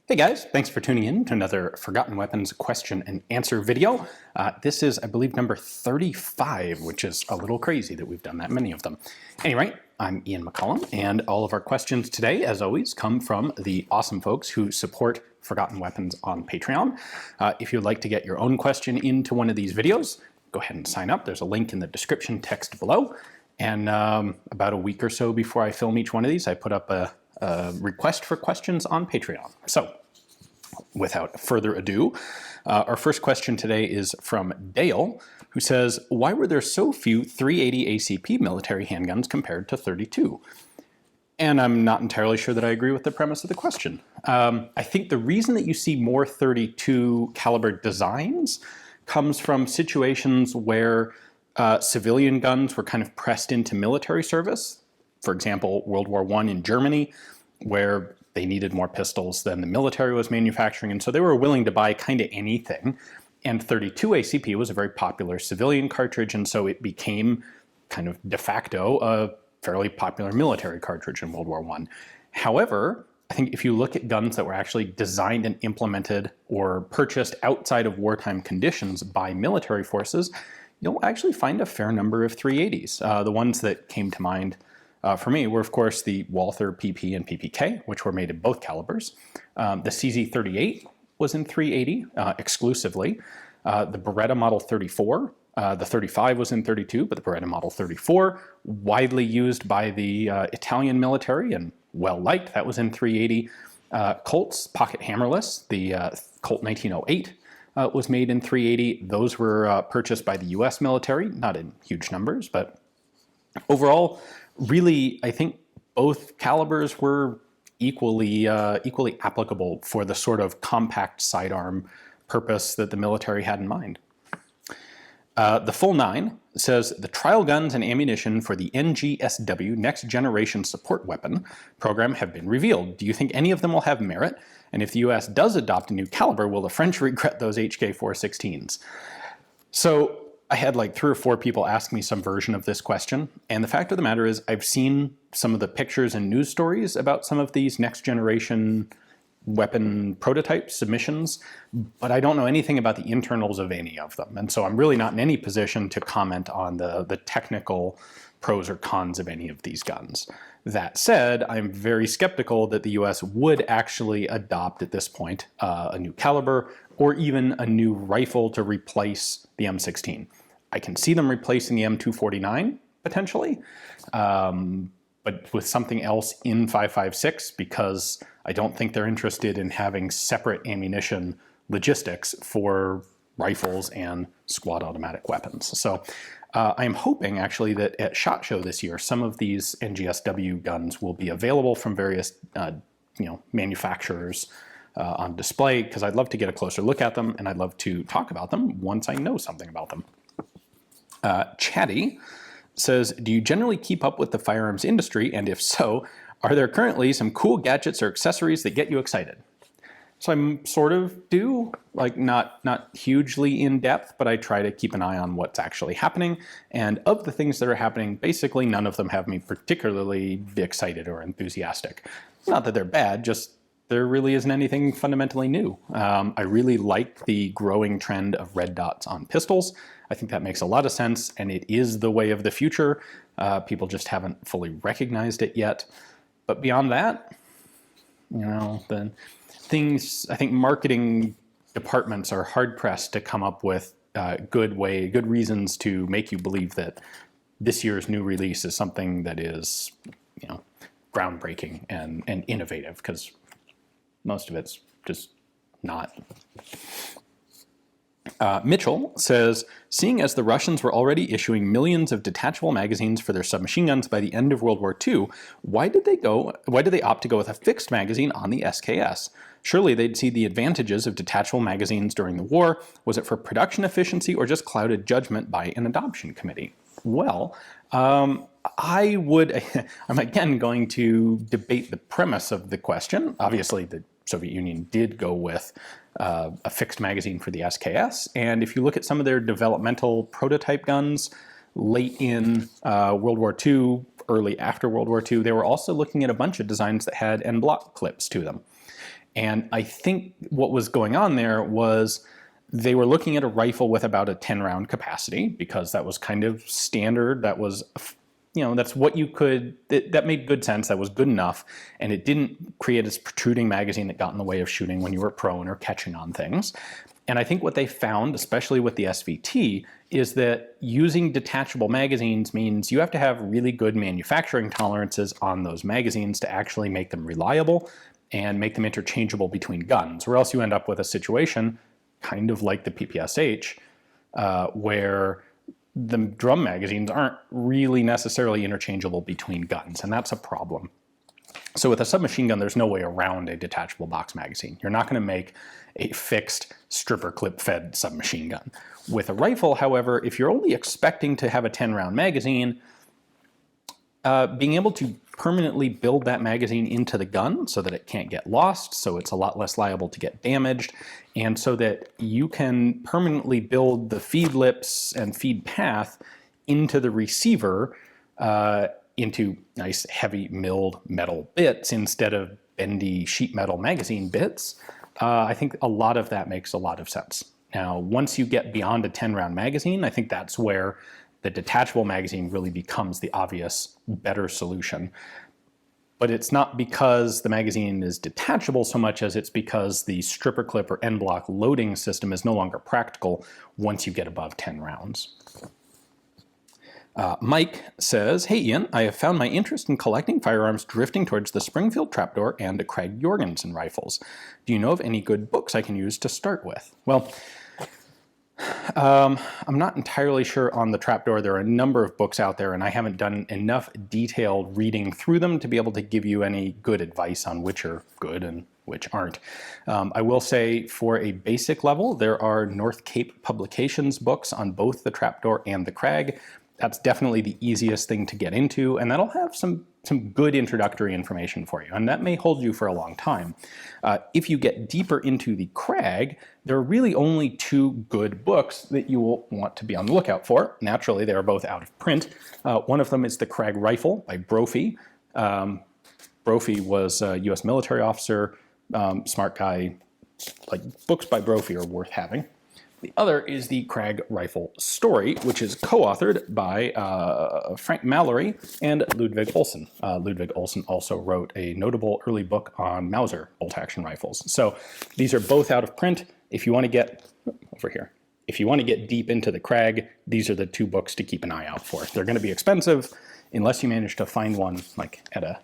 Hey guys, thanks for tuning in to another Forgotten Weapons question and answer video. This is, I believe, number 35, which is a little crazy that we've done that many of them. Anyway, I'm Ian McCollum, and all of our questions today, as always, come from the awesome folks who support Forgotten Weapons on Patreon. If you'd like to get your own question into one of these videos, go ahead and sign up. There's a link in the description text below. And about a week or so before I film each one of these, I put up a request for questions on Patreon. So, without further ado, our first question today is from Dale, who says, why were there so few 380 ACP military handguns compared to 32? And I'm not entirely sure that I agree with the premise of the question. I think the reason that you see more 32 caliber designs comes from situations where civilian guns were kind of pressed into military service. For example, World War I in Germany, where they needed more pistols than the military was manufacturing, and so they were willing to buy kind of anything. And 32 ACP was a very popular civilian cartridge, and so it became kind of de facto a fairly popular military cartridge in World War I. However, I think if you look at guns that were actually designed and implemented or purchased outside of wartime conditions by military forces, you'll actually find a fair number of 380s. The ones that came to mind for me were, of course, the Walther PP and PPK, which were made in both calibers. The CZ38 was in 380 exclusively. The Beretta Model 34, the 35 was in 32, but the Beretta Model 34, widely used by the Italian military and well-liked, that was in 380. Colts pocket hammerless, the Colt 1908 was made in 380. Those were purchased by the US military, not in huge numbers, but overall, really, I think both calibers were equally applicable for the sort of compact sidearm purpose that the military had in mind. The Full 9 says, the trial guns and ammunition for the NGSW Next Generation Support Weapon program have been revealed. Do you think any of them will have merit? And if the US does adopt a new caliber, will the French regret those HK416s? So I had like 3 or 4 people ask me some version of this question, and the fact of the matter is I've seen some of the pictures and news stories about some of these next generation weapon prototype submissions, but I don't know anything about the internals of any of them, and so I'm really not in any position to comment on the technical pros or cons of any of these guns. That said, I'm very skeptical that the US would actually adopt at this point a new caliber or even a new rifle to replace the M16. I can see them replacing the M249 potentially, but with something else in 5.56, because I don't think they're interested in having separate ammunition logistics for rifles and squad automatic weapons. So I'm hoping actually that at SHOT Show this year, some of these NGSW guns will be available from various manufacturers on display, because I'd love to get a closer look at them, and I'd love to talk about them once I know something about them. Chatty says, do you generally keep up with the firearms industry, and if so, are there currently some cool gadgets or accessories that get you excited? So I sort of do, like not hugely in depth, but I try to keep an eye on what's actually happening. And of the things that are happening, basically none of them have me particularly excited or enthusiastic. Not that they're bad, just there really isn't anything fundamentally new. I really like the growing trend of red dots on pistols. I think that makes a lot of sense, and it is the way of the future. People just haven't fully recognized it yet. But beyond that, the things, I think marketing departments are hard-pressed to come up with good reasons to make you believe that this year's new release is something that is, groundbreaking and innovative, because most of it's just not. Mitchell says, seeing as the Russians were already issuing millions of detachable magazines for their submachine guns by the end of World War II, why did they opt to go with a fixed magazine on the SKS? Surely they'd see the advantages of detachable magazines during the war. Was it for production efficiency or just clouded judgment by an adoption committee? Well, I'm again going to debate the premise of the question. Obviously, the Soviet Union did go with a fixed magazine for the SKS, and if you look at some of their developmental prototype guns late in World War II, early after World War II, they were also looking at a bunch of designs that had en bloc clips to them. And I think what was going on there was they were looking at a rifle with about a 10-round capacity, because that was kind of standard. That was, that's what you could, that made good sense. That was good enough. And it didn't create this protruding magazine that got in the way of shooting when you were prone or catching on things. And I think what they found, especially with the SVT, is that using detachable magazines means you have to have really good manufacturing tolerances on those magazines to actually make them reliable and make them interchangeable between guns, or else you end up with a situation kind of like the PPSH, where the drum magazines aren't really necessarily interchangeable between guns, and that's a problem. So with a submachine gun, there's no way around a detachable box magazine. You're not going to make a fixed stripper clip fed submachine gun. With a rifle, however, if you're only expecting to have a 10-round magazine, being able to permanently build that magazine into the gun so that it can't get lost, so it's a lot less liable to get damaged, and so that you can permanently build the feed lips and feed path into the receiver into nice heavy milled metal bits instead of bendy sheet metal magazine bits, I think a lot of that makes a lot of sense. Now, once you get beyond a 10-round magazine, I think that's where the detachable magazine really becomes the obvious better solution. But it's not because the magazine is detachable so much as it's because the stripper clip or end block loading system is no longer practical once you get above 10 rounds. Mike says, hey Ian, I have found my interest in collecting firearms drifting towards the Springfield Trapdoor and Krag Jorgensen rifles. Do you know of any good books I can use to start with? Well, I'm not entirely sure on the Trapdoor. There are a number of books out there, and I haven't done enough detailed reading through them to be able to give you any good advice on which are good and which aren't. I will say for a basic level, there are North Cape Publications books on both the Trapdoor and the Krag. That's definitely the easiest thing to get into, and that'll have some good introductory information for you, and that may hold you for a long time. If you get deeper into the Krag, there are really only two good books that you will want to be on the lookout for. Naturally, they are both out of print. One of them is The Krag Rifle by Brophy. Brophy was a U.S. military officer, smart guy. Like, books by Brophy are worth having. The other is the Krag Rifle Story, which is co-authored by Frank Mallory and Ludwig Olsen. Ludwig Olsen also wrote a notable early book on Mauser bolt-action rifles. So these are both out of print. If you want to get, over here, if you want to get deep into the Krag, these are the two books to keep an eye out for. They're going to be expensive unless you manage to find one like at a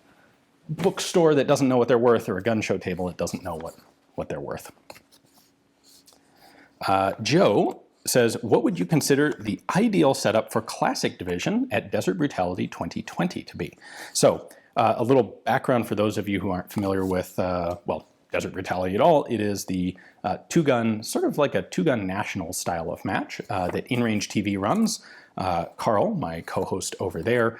bookstore that doesn't know what they're worth, or a gun show table that doesn't know what they're worth. Joe says, what would you consider the ideal setup for Classic Division at Desert Brutality 2020 to be? So a little background for those of you who aren't familiar with, Desert Brutality at all. It is the two-gun, sort of like a two-gun national style of match that InRange TV runs. Carl, my co-host over there,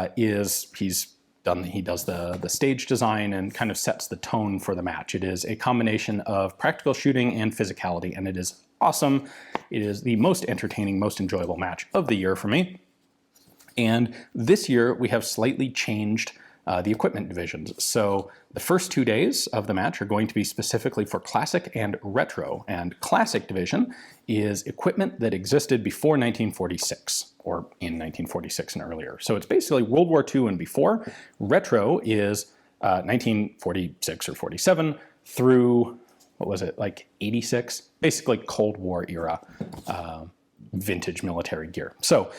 he does the stage design and kind of sets the tone for the match. It is a combination of practical shooting and physicality, and it is awesome. It is the most entertaining, most enjoyable match of the year for me. And this year we have slightly changed the equipment divisions. So the first 2 days of the match are going to be specifically for Classic and Retro. And Classic Division is equipment that existed before 1946, or in 1946 and earlier. So it's basically World War II and before. Retro is 1946 or 47 through, what was it, like 86? Basically Cold War era vintage military gear. So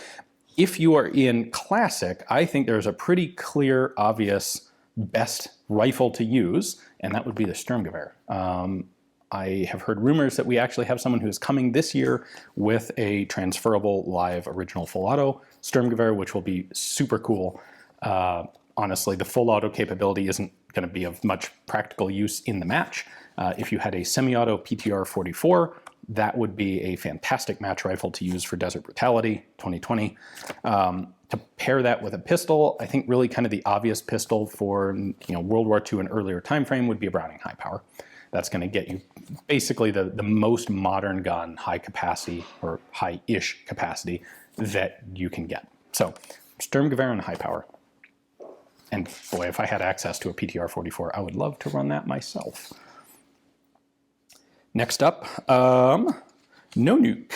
if you are in Classic, I think there's a pretty clear, obvious best rifle to use, and that would be the Sturmgewehr. I have heard rumors that we actually have someone who's coming this year with a transferable live original full auto Sturmgewehr, which will be super cool. Honestly, the full auto capability isn't going to be of much practical use in the match. If you had a semi-auto PTR 44, that would be a fantastic match rifle to use for Desert Brutality 2020. To pair that with a pistol, I think really kind of the obvious pistol for World War II and earlier time frame would be a Browning high power. That's going to get you basically the most modern gun, high capacity or high-ish capacity that you can get. So Sturmgewehr and high power. And boy, if I had access to a PTR 44, I would love to run that myself. Next up, No Nuke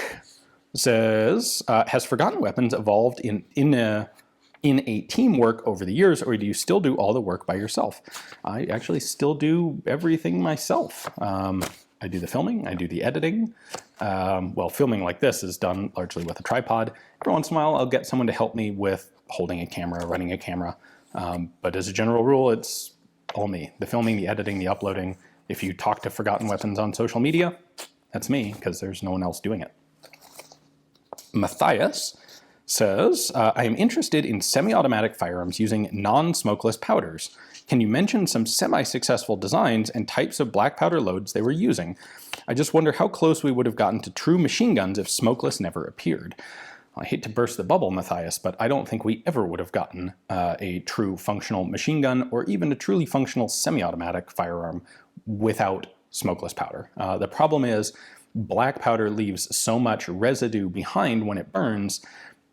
says, has Forgotten Weapons evolved in a teamwork over the years, or do you still do all the work by yourself? I actually still do everything myself. I do the filming, I do the editing. Well, filming like this is done largely with a tripod. Every once in a while, I'll get someone to help me with holding a camera, running a camera. But as a general rule, it's all me. The filming, the editing, the uploading. If you talk to Forgotten Weapons on social media, that's me, because there's no one else doing it. Matthias says, I am interested in semi-automatic firearms using non-smokeless powders. Can you mention some semi-successful designs and types of black powder loads they were using? I just wonder how close we would have gotten to true machine guns if smokeless never appeared. I hate to burst the bubble, Matthias, but I don't think we ever would have gotten a true functional machine gun or even a truly functional semi-automatic firearm without smokeless powder. The problem is black powder leaves so much residue behind when it burns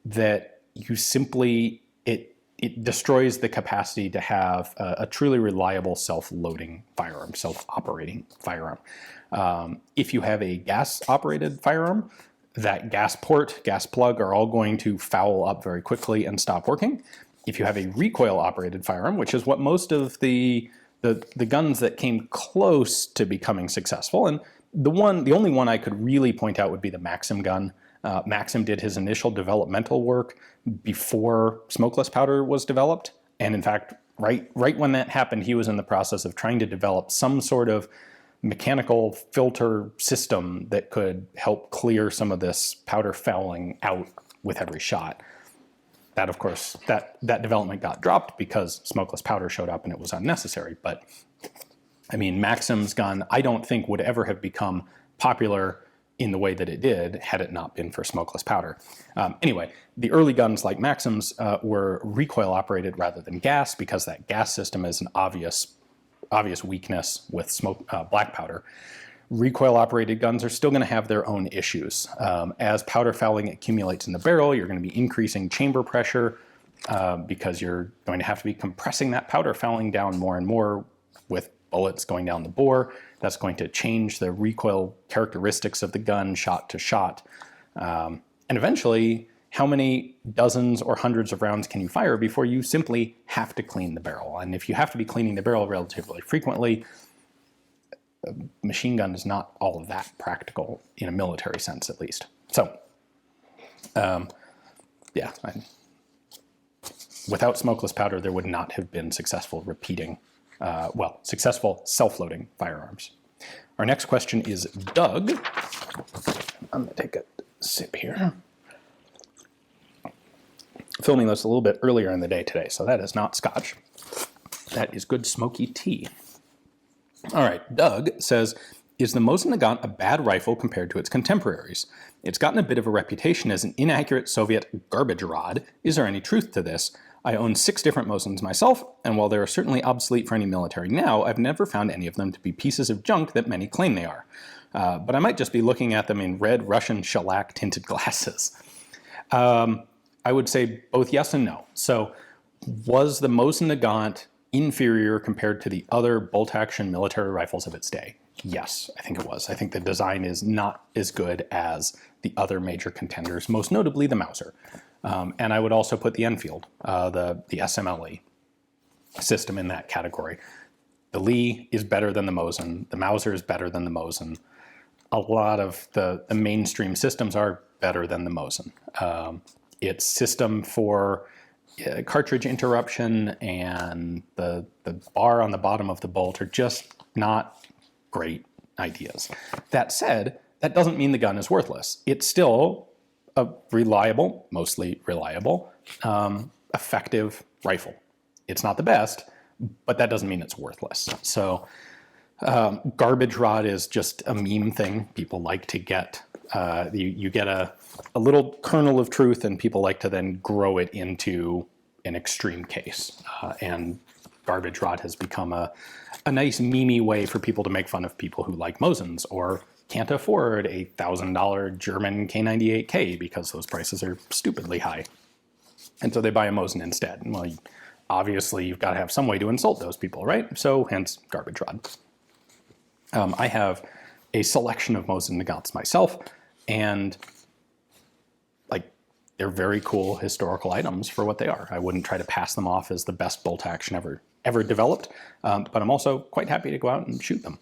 that you simply, it destroys the capacity to have a truly reliable self-loading firearm, self-operating firearm. If you have a gas-operated firearm, that gas port, gas plug are all going to foul up very quickly and stop working. If you have a recoil-operated firearm, which is what most of the guns that came close to becoming successful, and the only one I could really point out would be the Maxim gun. Maxim did his initial developmental work before smokeless powder was developed. And in fact, right when that happened, he was in the process of trying to develop some sort of mechanical filter system that could help clear some of this powder fouling out with every shot. That, of course, that development got dropped because smokeless powder showed up and it was unnecessary. But I mean, Maxim's gun, I don't think would ever have become popular in the way that it did had it not been for smokeless powder. Anyway, the early guns like Maxim's were recoil operated rather than gas because that gas system is an obvious weakness with black powder. Recoil operated guns are still going to have their own issues. As powder fouling accumulates in the barrel, you're going to be increasing chamber pressure because you're going to have to be compressing that powder fouling down more and more with bullets going down the bore. That's going to change the recoil characteristics of the gun shot to shot. And eventually, how many dozens or hundreds of rounds can you fire before you simply have to clean the barrel? And if you have to be cleaning the barrel relatively frequently, a machine gun is not all of that practical in a military sense, at least. So, yeah, without smokeless powder, there would not have been successful successful self-loading firearms. Our next question is Doug. I'm going to take a sip here. Filming this a little bit earlier in the day today, so that is not scotch. That is good smoky tea. All right, Doug says, is the Mosin Nagant a bad rifle compared to its contemporaries? It's gotten a bit of a reputation as an inaccurate Soviet garbage rod. Is there any truth to this? I own 6 different Mosins myself, and while they are certainly obsolete for any military now, I've never found any of them to be pieces of junk that many claim they are. But I might just be looking at them in red Russian shellac tinted glasses. I would say both yes and no. So was the Mosin Nagant inferior compared to the other bolt-action military rifles of its day? Yes, I think it was. I think the design is not as good as the other major contenders, most notably the Mauser. And I would also put the Enfield, the SMLE system in that category. The Lee is better than the Mosin. The Mauser is better than the Mosin. A lot of the mainstream systems are better than the Mosin. Its system for cartridge interruption and the bar on the bottom of the bolt are just not great ideas. That said, that doesn't mean the gun is worthless. It's still a reliable, mostly reliable, effective rifle. It's not the best, but that doesn't mean it's worthless. So garbage rod is just a meme thing. People like to get, you get a little kernel of truth and people like to then grow it into an extreme case. And garbage rod has become a nice meme way for people to make fun of people who like Mosins or can't afford a $1,000 German K98K because those prices are stupidly high. And so they buy a Mosin instead. Well, obviously you've got to have some way to insult those people, right? So hence garbage rod. I have a selection of Mosin Nagants myself, and like they're very cool historical items for what they are. I wouldn't try to pass them off as the best bolt action ever developed, but I'm also quite happy to go out and shoot them.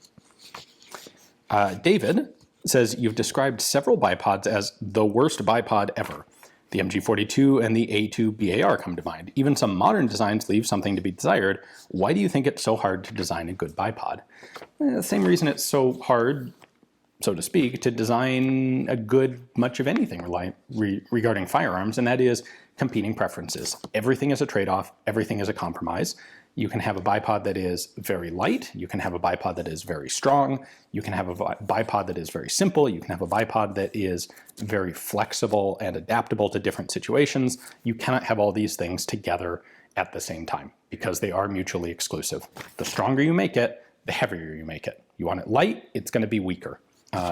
David says, you've described several bipods as the worst bipod ever. The MG42 and the A2 BAR come to mind. Even some modern designs leave something to be desired. Why do you think it's so hard to design a good bipod? The same reason it's so hard, so to speak, to design a good much of anything regarding firearms, and that is competing preferences. Everything is a trade-off. Everything is a compromise. You can have a bipod that is very light. You can have a bipod that is very strong. You can have a bipod that is very simple. You can have a bipod that is very flexible and adaptable to different situations. You cannot have all these things together at the same time because they are mutually exclusive. The stronger you make it, the heavier you make it. You want it light, it's going to be weaker.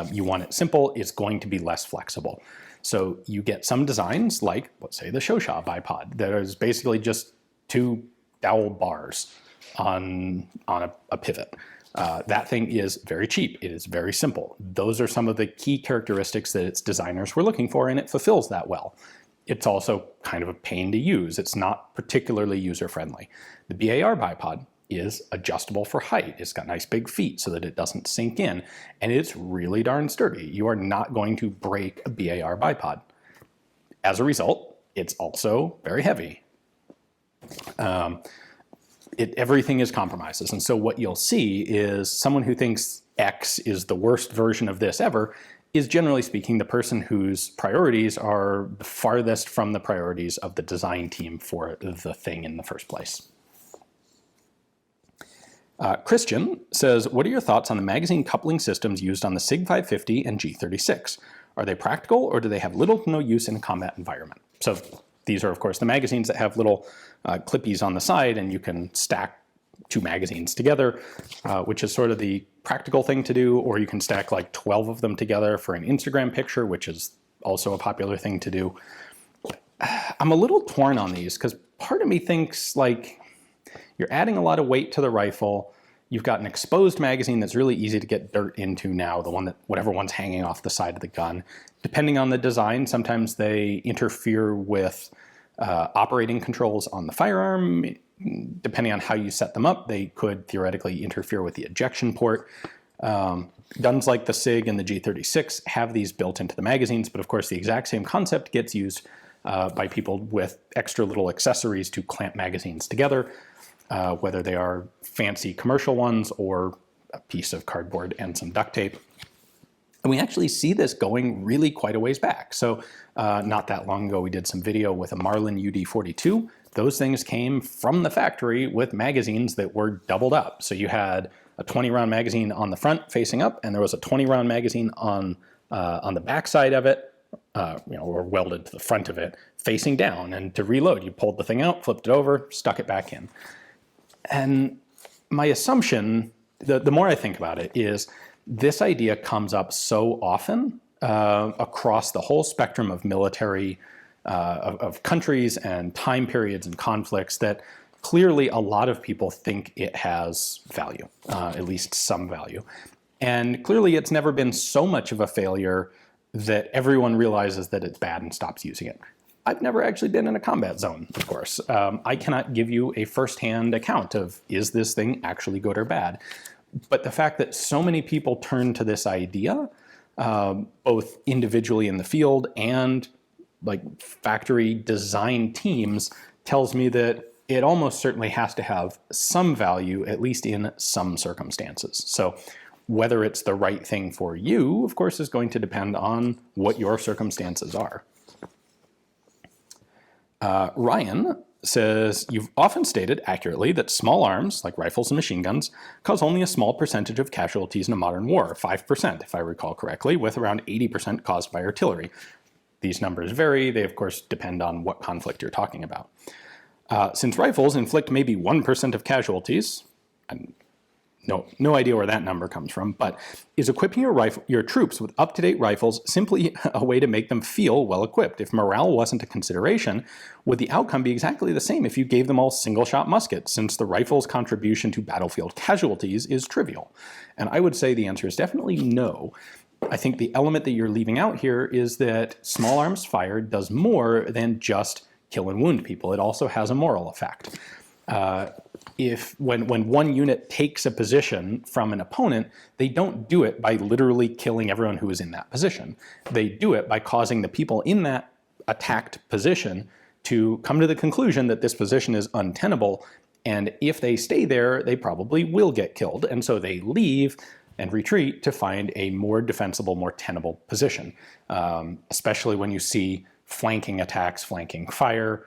You want it simple, it's going to be less flexible. So you get some designs like, let's say, the Shosha bipod that is basically just two dowel bars on a pivot. That thing is very cheap. It is very simple. Those are some of the key characteristics that its designers were looking for, and it fulfills that well. It's also kind of a pain to use. It's not particularly user-friendly. The BAR bipod is adjustable for height. It's got nice big feet so that it doesn't sink in, and it's really darn sturdy. You are not going to break a BAR bipod. As a result, it's also very heavy. Everything is compromises. And so what you'll see is someone who thinks X is the worst version of this ever is, generally speaking, the person whose priorities are the farthest from the priorities of the design team for the thing in the first place. Christian says, what are your thoughts on the magazine coupling systems used on the SIG 550 and G36? Are they practical, or do they have little to no use in a combat environment? So these are, of course, the magazines that have little clippies on the side, and you can stack two magazines together, which is sort of the practical thing to do, or you can stack like 12 of them together for an Instagram picture, which is also a popular thing to do. I'm a little torn on these because part of me thinks like you're adding a lot of weight to the rifle. You've got an exposed magazine that's really easy to get dirt into now, the one that whatever one's hanging off the side of the gun. Depending on the design, sometimes they interfere with operating controls on the firearm. Depending on how you set them up, they could theoretically interfere with the ejection port. Guns like the SIG and the G36 have these built into the magazines, but of course the exact same concept gets used by people with extra little accessories to clamp magazines together, whether they are fancy commercial ones or a piece of cardboard and some duct tape. And we actually see this going really quite a ways back. So not that long ago, we did some video with a Marlin UD42. Those things came from the factory with magazines that were doubled up. So you had a 20-round magazine on the front facing up, and there was a 20-round magazine on the back side of it, or welded to the front of it, facing down. And to reload, you pulled the thing out, flipped it over, stuck it back in. And my assumption, the more I think about it, is this idea comes up so often across the whole spectrum of military, of countries and time periods and conflicts that clearly a lot of people think it has value, at least some value. And clearly it's never been so much of a failure that everyone realizes that it's bad and stops using it. I've never actually been in a combat zone, of course. I cannot give you a firsthand account of, is this thing actually good or bad? But the fact that so many people turn to this idea, both individually in the field and like factory design teams, tells me that it almost certainly has to have some value, at least in some circumstances. So whether it's the right thing for you, of course, is going to depend on what your circumstances are. Ryan says, you've often stated accurately that small arms, like rifles and machine guns, cause only a small percentage of casualties in a modern war, 5%, if I recall correctly, with around 80% caused by artillery. These numbers vary. They, of course, depend on what conflict you're talking about. Since rifles inflict maybe 1% of casualties, I'm no idea where that number comes from, but is equipping your troops with up-to-date rifles simply a way to make them feel well-equipped? If morale wasn't a consideration, would the outcome be exactly the same if you gave them all single-shot muskets, since the rifle's contribution to battlefield casualties is trivial? And I would say the answer is definitely no. I think the element that you're leaving out here is that small arms fire does more than just kill and wound people. It also has a moral effect. When one unit takes a position from an opponent, they don't do it by literally killing everyone who is in that position. They do it by causing the people in that attacked position to come to the conclusion that this position is untenable, and if they stay there, they probably will get killed, and so they leave and retreat to find a more defensible, more tenable position, especially when you see flanking attacks, flanking fire.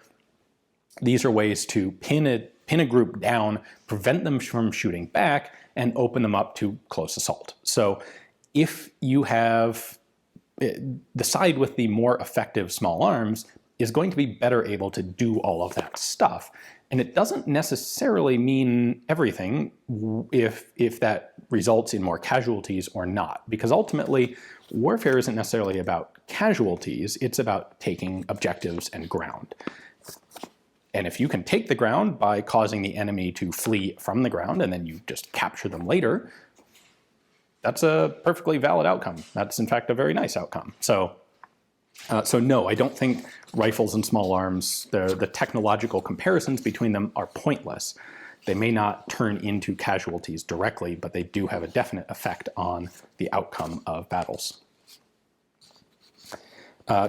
These are ways to pin a group down, prevent them from shooting back, and open them up to close assault. So if you have the side with the more effective small arms is going to be better able to do all of that stuff. And it doesn't necessarily mean everything if that results in more casualties or not, because ultimately warfare isn't necessarily about casualties, it's about taking objectives and ground. And if you can take the ground by causing the enemy to flee from the ground and then you just capture them later, that's a perfectly valid outcome. That's in fact a very nice outcome. So no, I don't think rifles and small arms, the technological comparisons between them are pointless. They may not turn into casualties directly, but they do have a definite effect on the outcome of battles.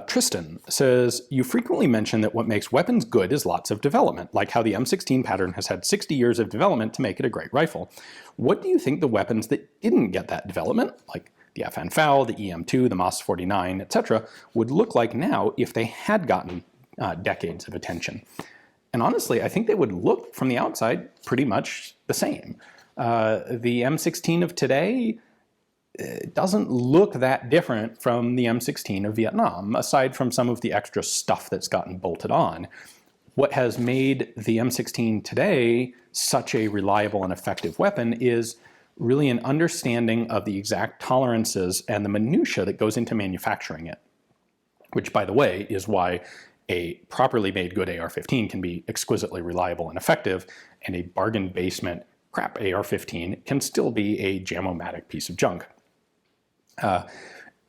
Tristan says, you frequently mention that what makes weapons good is lots of development, like how the M16 pattern has had 60 years of development to make it a great rifle. What do you think the weapons that didn't get that development, like the FN-FAL, the EM2, the MOS-49, etc., would look like now if they had gotten decades of attention? And honestly, I think they would look from the outside pretty much the same. The M16 of today doesn't look that different from the M16 of Vietnam, aside from some of the extra stuff that's gotten bolted on. What has made the M16 today such a reliable and effective weapon is really an understanding of the exact tolerances and the minutia that goes into manufacturing it, which, by the way, is why a properly made good AR-15 can be exquisitely reliable and effective, and a bargain basement crap AR-15 can still be a jam-o-matic piece of junk.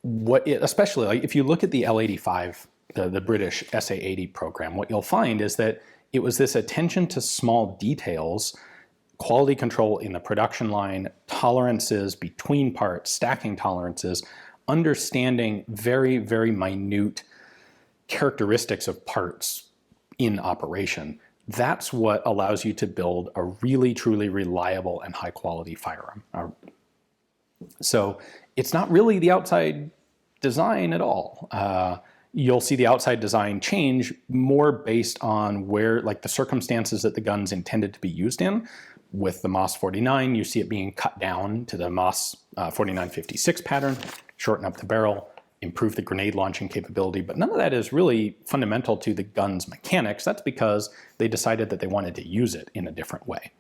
Especially like if you look at the L-85, the British SA-80 program, what you'll find is that it was this attention to small details, quality control in the production line, tolerances between parts, stacking tolerances, understanding very, very minute characteristics of parts in operation. That's what allows you to build a really, truly reliable and high quality firearm. So it's not really the outside design at all. You'll see the outside design change more based on where, like the circumstances that the gun's intended to be used in. With the MOS-49, you see it being cut down to the MOS-49-56 pattern, shorten up the barrel, improve the grenade launching capability, but none of that is really fundamental to the gun's mechanics. That's because they decided that they wanted to use it in a different way.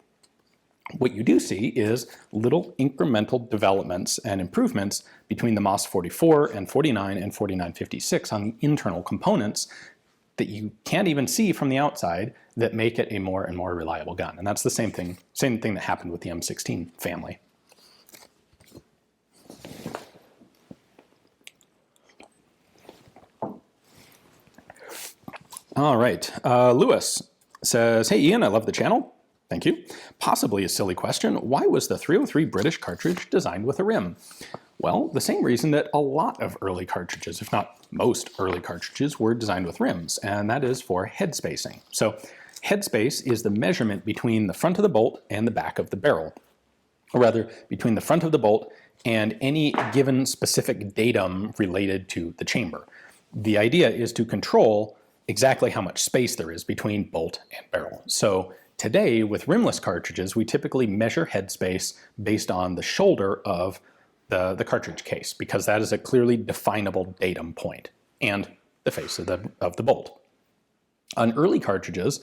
What you do see is little incremental developments and improvements between the MOS-44 and 49 and 49-56 on the internal components that you can't even see from the outside that make it a more and more reliable gun. And that's the same thing that happened with the M16 family. All right, Lewis says, hey Ian, I love the channel. Thank you. Possibly a silly question. Why was the 303 British cartridge designed with a rim? Well, the same reason that a lot of early cartridges, if not most early cartridges, were designed with rims, and that is for head spacing. So headspace is the measurement between the front of the bolt and the back of the barrel, or rather between the front of the bolt and any given specific datum related to the chamber. The idea is to control exactly how much space there is between bolt and barrel. So today, with rimless cartridges, we typically measure headspace based on the shoulder of the cartridge case, because that is a clearly definable datum point, and the face of the bolt. On early cartridges,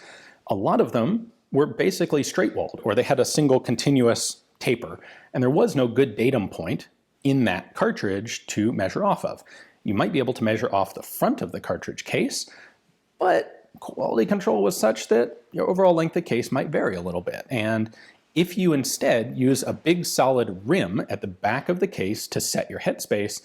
a lot of them were basically straight-walled, or they had a single continuous taper. And there was no good datum point in that cartridge to measure off of. You might be able to measure off the front of the cartridge case, but quality control was such that your overall length of case might vary a little bit. And if you instead use a big solid rim at the back of the case to set your headspace,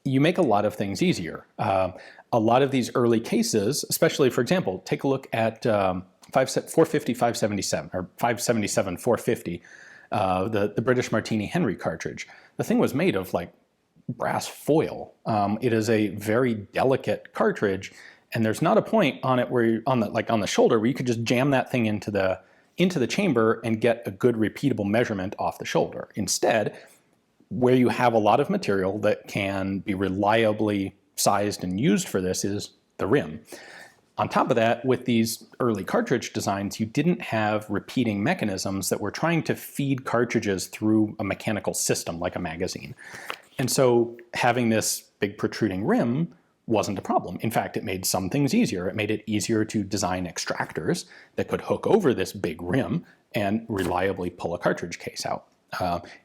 you make a lot of things easier. A lot of these early cases, especially, for example, take a look at 450 577 or 577 450, the British Martini Henry cartridge. The thing was made of like brass foil. It is a very delicate cartridge, and there's not a point on it where you're on the shoulder where you could just jam that thing into the chamber and get a good repeatable measurement off the shoulder. Instead, where you have a lot of material that can be reliably sized and used for this is the rim. On top of that, with these early cartridge designs, you didn't have repeating mechanisms that were trying to feed cartridges through a mechanical system like a magazine. And so having this big protruding rim wasn't a problem. In fact, it made some things easier. It made it easier to design extractors that could hook over this big rim and reliably pull a cartridge case out.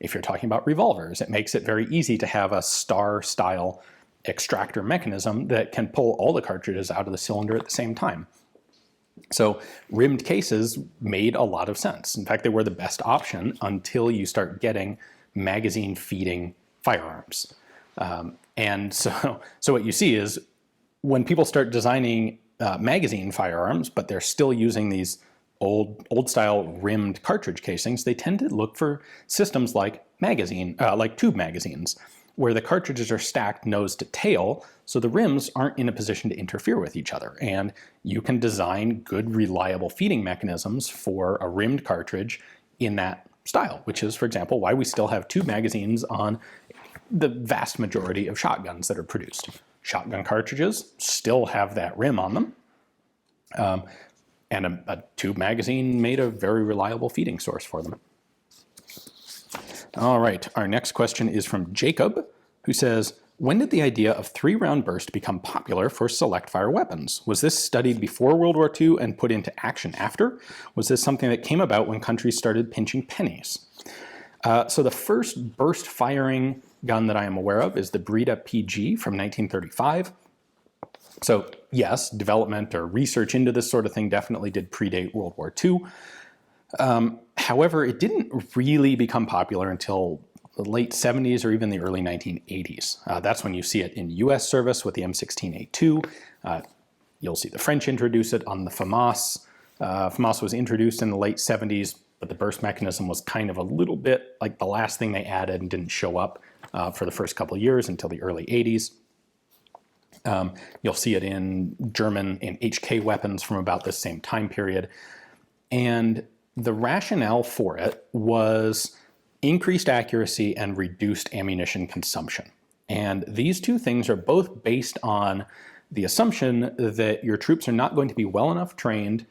If you're talking about revolvers, it makes it very easy to have a star-style extractor mechanism that can pull all the cartridges out of the cylinder at the same time. So rimmed cases made a lot of sense. In fact, they were the best option until you start getting magazine-feeding firearms. And so what you see is when people start designing magazine firearms, but they're still using these old-style rimmed cartridge casings, they tend to look for systems like tube magazines, where the cartridges are stacked nose to tail, so the rims aren't in a position to interfere with each other. And you can design good, reliable feeding mechanisms for a rimmed cartridge in that style, which is, for example, why we still have tube magazines on the vast majority of shotguns that are produced. Shotgun cartridges still have that rim on them, and a tube magazine made a very reliable feeding source for them. All right, our next question is from Jacob, who says, when did the idea of 3-round burst become popular for select fire weapons? Was this studied before World War II and put into action after? Was this something that came about when countries started pinching pennies? So the first burst firing gun that I am aware of is the Breda PG from 1935. So yes, development or research into this sort of thing definitely did predate World War II. However, it didn't really become popular until the late 70s or even the early 1980s. That's when you see it in US service with the M16A2. You'll see the French introduce it on the FAMAS. FAMAS was introduced in the late 70s, but the burst mechanism was kind of a little bit like the last thing they added and didn't show up for the first couple of years until the early 80s. You'll see it in German and HK weapons from about the same time period. And the rationale for it was increased accuracy and reduced ammunition consumption. And these two things are both based on the assumption that your troops are not going to be well enough trained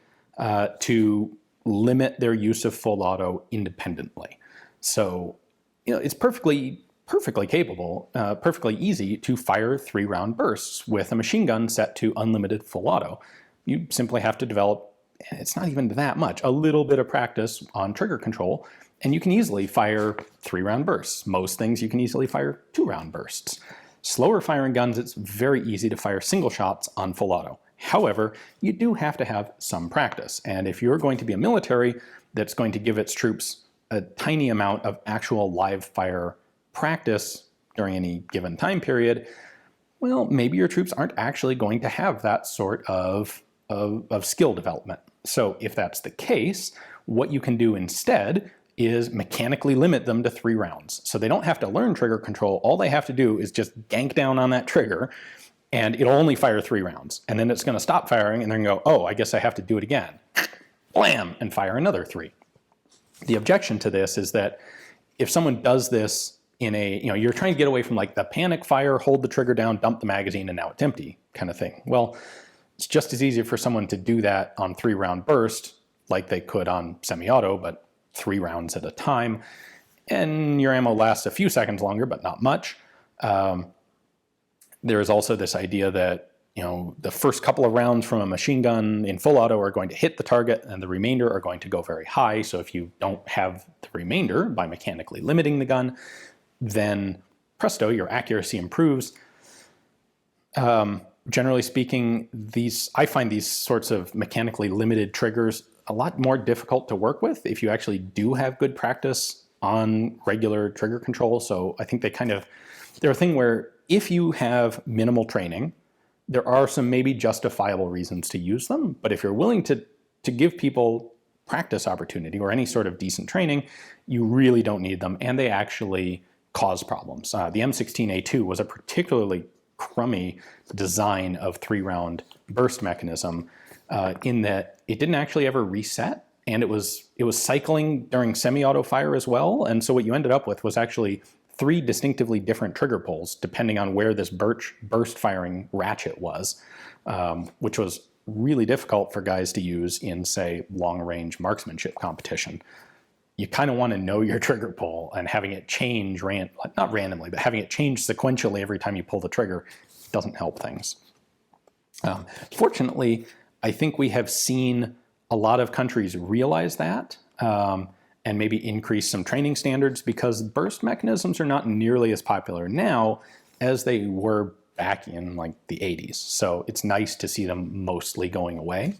to limit their use of full auto independently. So, it's perfectly capable, perfectly easy to fire 3-round bursts with a machine gun set to unlimited full auto. You simply have to develop, it's not even that much, a little bit of practice on trigger control, and you can easily fire 3-round bursts. Most things you can easily fire 2-round bursts. Slower firing guns, it's very easy to fire single shots on full auto. However, you do have to have some practice, and if you're going to be a military that's going to give its troops a tiny amount of actual live fire practice during any given time period, well, maybe your troops aren't actually going to have that sort of skill development. So if that's the case, what you can do instead is mechanically limit them to 3 rounds. So they don't have to learn trigger control. All they have to do is just gank down on that trigger, and it'll only fire 3 rounds. And then it's going to stop firing, and then go, oh, I guess I have to do it again. Blam! And fire another 3. The objection to this is that if someone does this in a, you're trying to get away from like the panic fire, hold the trigger down, dump the magazine, and now it's empty kind of thing. Well, it's just as easy for someone to do that on 3-round burst like they could on semi-auto, but 3 rounds at a time. And your ammo lasts a few seconds longer, but not much. There is also this idea that the first couple of rounds from a machine gun in full auto are going to hit the target and the remainder are going to go very high. So if you don't have the remainder by mechanically limiting the gun, then presto, your accuracy improves. Generally speaking, I find these sorts of mechanically limited triggers a lot more difficult to work with if you actually do have good practice on regular trigger control. So I think they're a thing where if you have minimal training, there are some maybe justifiable reasons to use them. But if you're willing to give people practice opportunity or any sort of decent training, you really don't need them. And they actually cause problems. The M16A2 was a particularly crummy design of 3-round burst mechanism in that it didn't actually ever reset. And it was cycling during semi-auto fire as well. And so what you ended up with was actually 3 distinctively different trigger pulls depending on where this burst firing ratchet was, which was really difficult for guys to use in, say, long-range marksmanship competition. You kind of want to know your trigger pull, and having it change, not randomly, but having it change sequentially every time you pull the trigger doesn't help things. Fortunately, I think we have seen a lot of countries realize that and maybe increase some training standards, because burst mechanisms are not nearly as popular now as they were back in like the 80s. So it's nice to see them mostly going away.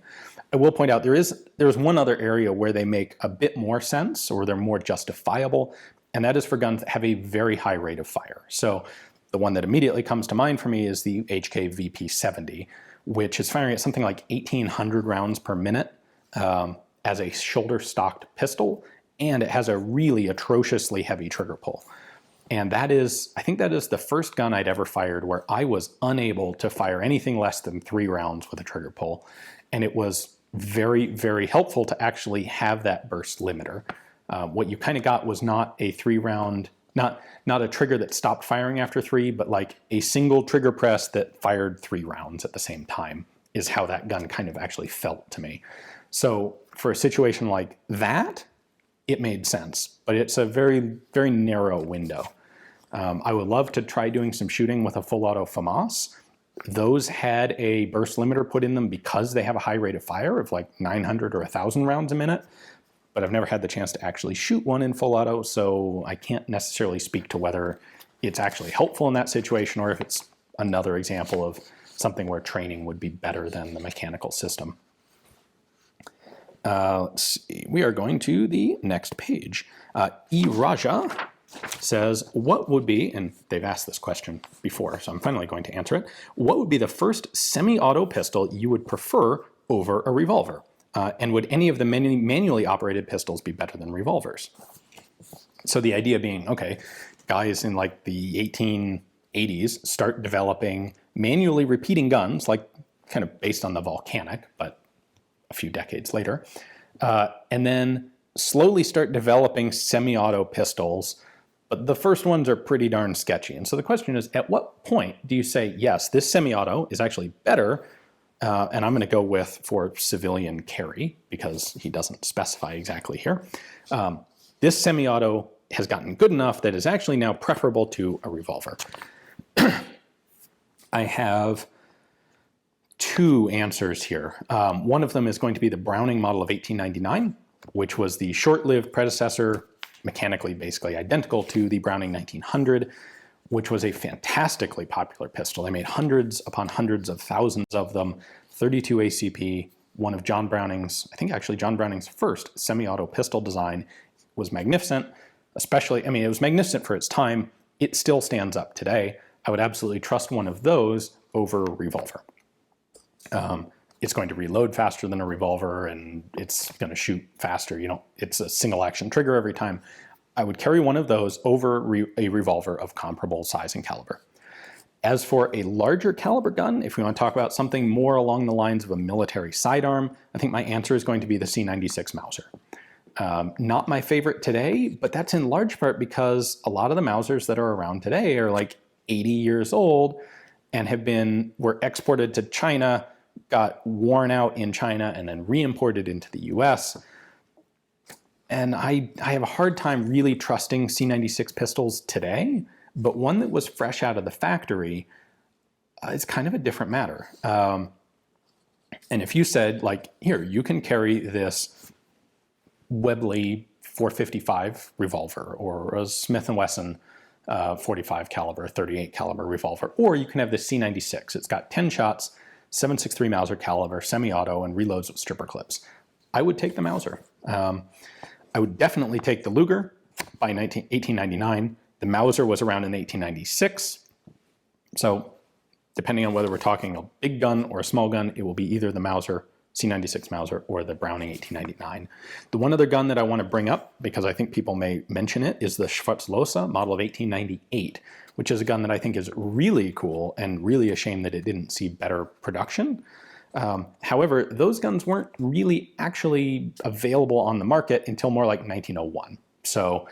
I will point out there's one other area where they make a bit more sense, or they're more justifiable, and that is for guns that have a very high rate of fire. So the one that immediately comes to mind for me is the HK VP70, which is firing at something like 1,800 rounds per minute as a shoulder-stocked pistol, and it has a really atrociously heavy trigger pull. And I think that is the first gun I'd ever fired where I was unable to fire anything less than 3 rounds with a trigger pull. And it was very, very helpful to actually have that burst limiter. What you kind of got was not a 3-round, not a trigger that stopped firing after 3, but like a single trigger press that fired 3 rounds at the same time is how that gun kind of actually felt to me. So for a situation like that, it made sense, but it's a very, very narrow window. I would love to try doing some shooting with a full auto FAMAS. Those had a burst limiter put in them because they have a high rate of fire of like 900 or 1,000 rounds a minute, but I've never had the chance to actually shoot one in full auto, so I can't necessarily speak to whether it's actually helpful in that situation or if it's another example of something where training would be better than the mechanical system. Let's see. We are going to the next page. E. Raja says, what would be, and they've asked this question before, so I'm finally going to answer it. What would be the first semi-auto pistol you would prefer over a revolver? And would any of the manually operated pistols be better than revolvers? So the idea being, okay, guys in like the 1880s start developing manually repeating guns, like kind of based on the volcanic, but a few decades later, and then slowly start developing semi-auto pistols, but the first ones are pretty darn sketchy. And so the question is, at what point do you say, yes, this semi-auto is actually better, and I'm going to go with for civilian carry, because he doesn't specify exactly here. This semi-auto has gotten good enough that it's actually now preferable to a revolver. I have 2 answers here. One of them is going to be the Browning model of 1899, which was the short-lived predecessor, mechanically basically identical to the Browning 1900, which was a fantastically popular pistol. They made hundreds upon hundreds of thousands of them, 32 ACP, one of John Browning's, I think actually John Browning's first semi-auto pistol design. Was magnificent, especially, I mean, it was magnificent for its time. It still stands up today. I would absolutely trust one of those over a revolver. It's going to reload faster than a revolver, and it's going to shoot faster. It's a single action trigger every time. I would carry one of those over a revolver of comparable size and caliber. As for a larger caliber gun, if we want to talk about something more along the lines of a military sidearm, I think my answer is going to be the C96 Mauser. Not my favorite today, but that's in large part because a lot of the Mausers that are around today are like 80 years old and were exported to China, got worn out in China, and then re-imported into the US. And I have a hard time really trusting C96 pistols today, but one that was fresh out of the factory, it's kind of a different matter. And if you said, like, here, you can carry this Webley 455 revolver or a Smith & Wesson 45 caliber, 38 caliber revolver, or you can have the C96. It's got 10 shots, 7.63 Mauser caliber, semi-auto, and reloads with stripper clips. I would take the Mauser. I would definitely take the Luger by 1899. The Mauser was around in 1896. So depending on whether we're talking a big gun or a small gun, it will be either the Mauser, C96 Mauser, or the Browning 1899. The one other gun that I want to bring up, because I think people may mention it, is the Schwarzlose model of 1898, which is a gun that I think is really cool and really a shame that it didn't see better production. However, those guns weren't really actually available on the market until more like 1901. So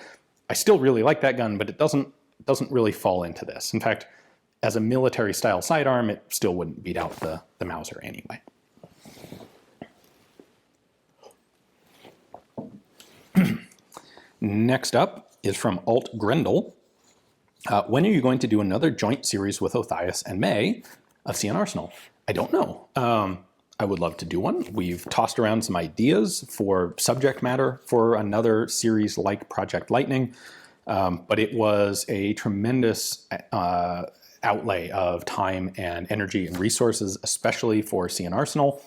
I still really like that gun, but it doesn't really fall into this. In fact, as a military style sidearm, it still wouldn't beat out the Mauser anyway. Next up is from Alt Grendel. When are you going to do another joint series with Othais and May of C&Rsenal? I don't know. I would love to do one. We've tossed around some ideas for subject matter for another series like Project Lightning, but it was a tremendous outlay of time and energy and resources, especially for C&Rsenal.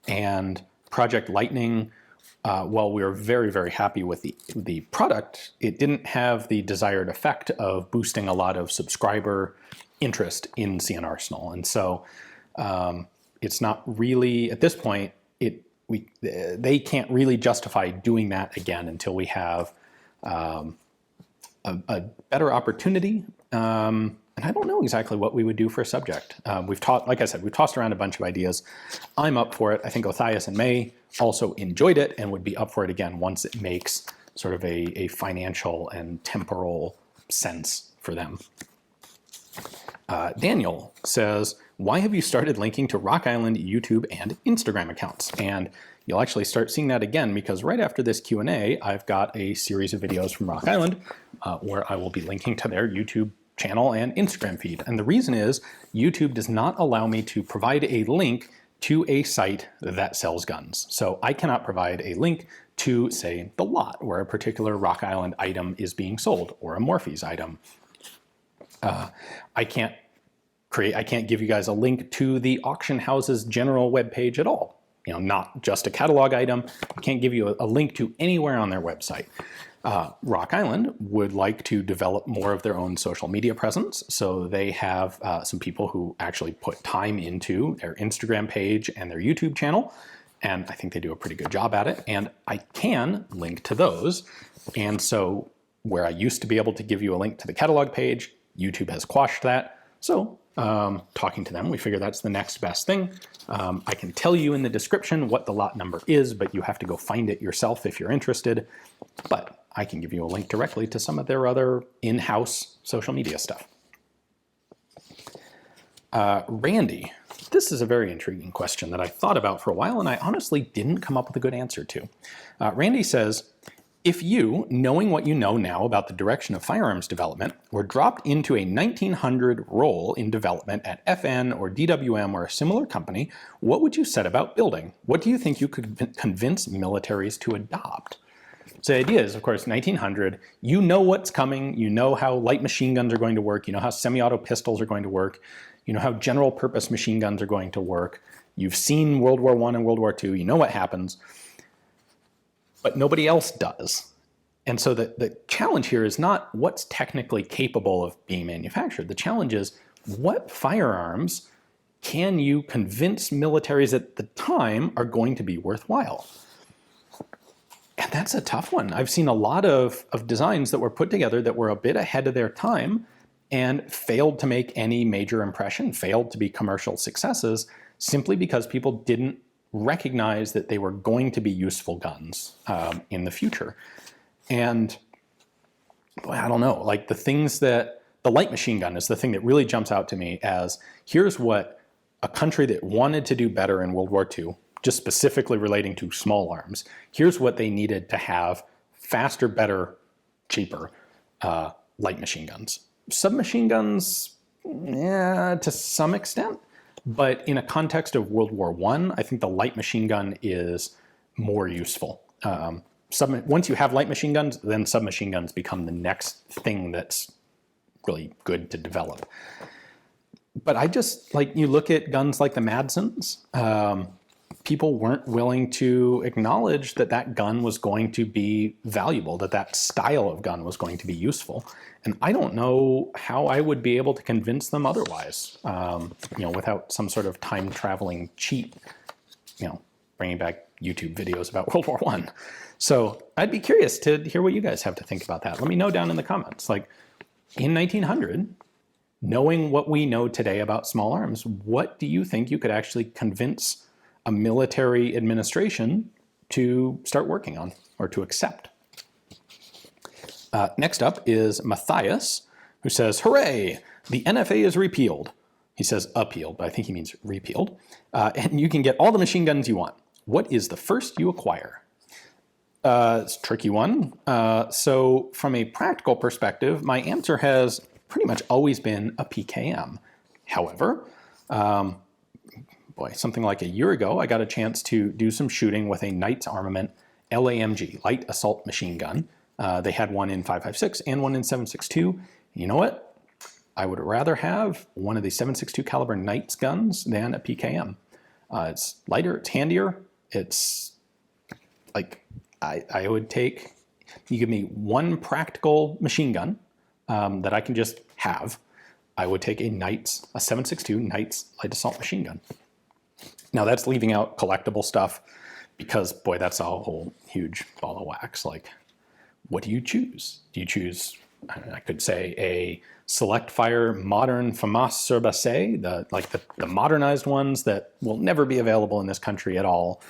And Project Lightning, while we were very, very happy with the product, it didn't have the desired effect of boosting a lot of subscriber interest in C&Rsenal. And so it's not really, at this point, they can't really justify doing that again until we have a better opportunity. And I don't know exactly what we would do for a subject. Like I said, we've tossed around a bunch of ideas. I'm up for it. I think Othais and May also enjoyed it and would be up for it again once it makes sort of a financial and temporal sense for them. Daniel says, why have you started linking to Rock Island YouTube and Instagram accounts? And you'll actually start seeing that again because right after this Q&A, I've got a series of videos from Rock Island where I will be linking to their YouTube channel and Instagram feed. And the reason is YouTube does not allow me to provide a link to a site that sells guns. So I cannot provide a link to, say, the lot where a particular Rock Island item is being sold or a Morphe's item. I can't give you guys a link to the auction house's general webpage at all. You know, not just a catalog item. I can't give you a link to anywhere on their website. Rock Island would like to develop more of their own social media presence. So they have some people who actually put time into their Instagram page and their YouTube channel. And I think they do a pretty good job at it. And I can link to those. And so where I used to be able to give you a link to the catalog page, YouTube has quashed that. So talking to them, we figure that's the next best thing. I can tell you in the description what the lot number is, but you have to go find it yourself if you're interested. But I can give you a link directly to some of their other in-house social media stuff. Randy, this is a very intriguing question that I thought about for a while and I honestly didn't come up with a good answer to. Randy says, if you, knowing what you know now about the direction of firearms development, were dropped into a 1900 role in development at FN or DWM or a similar company, what would you set about building? What do you think you could convince militaries to adopt? So the idea is, of course, 1900, you know what's coming, you know how light machine guns are going to work, you know how semi-auto pistols are going to work, you know how general purpose machine guns are going to work, you've seen World War I and World War II, you know what happens, but nobody else does. And so the challenge here is not what's technically capable of being manufactured. The challenge is what firearms can you convince militaries at the time are going to be worthwhile? And that's a tough one. I've seen a lot of designs that were put together that were a bit ahead of their time and failed to make any major impression, failed to be commercial successes, simply because people didn't recognize that they were going to be useful guns in the future. And boy, I don't know, like the light machine gun is the thing that really jumps out to me as here's what a country that wanted to do better in World War II, just specifically relating to small arms, here's what they needed to have faster, better, cheaper light machine guns. Submachine guns, Yeah, to some extent. But in a context of World War I think the light machine gun is more useful. Once you have light machine guns, then submachine guns become the next thing that's really good to develop. But I just, like, you look at guns like the Madsons, people weren't willing to acknowledge that that gun was going to be valuable, that that style of gun was going to be useful. And I don't know how I would be able to convince them otherwise, without some sort of time-traveling cheat, bringing back YouTube videos about World War I. So I'd be curious to hear what you guys have to think about that. Let me know down in the comments. Like, in 1900, knowing what we know today about small arms, what do you think you could actually convince a military administration to start working on or to accept? Next up is Matthias, who says, hooray, the NFA is repealed. He says appealed, but I think he means repealed. And you can get all the machine guns you want. What is the first you acquire? It's a tricky one. So from a practical perspective, my answer has pretty much always been a PKM. However, something like a year ago, I got a chance to do some shooting with a Knights Armament LAMG, light assault machine gun. They had one in 5.56 and one in 7.62. You know what? I would rather have one of the 7.62 caliber Knights guns than a PKM. It's lighter, it's handier. It's like, I would take, you give me one practical machine gun that I can just have. I would take a 7.62 Knights light assault machine gun. Now that's leaving out collectible stuff because, boy, that's a whole huge ball of wax. Like, what do you choose? Do you choose, I could say, a select fire modern FAMAS Surbassé, the modernized ones that will never be available in this country at all?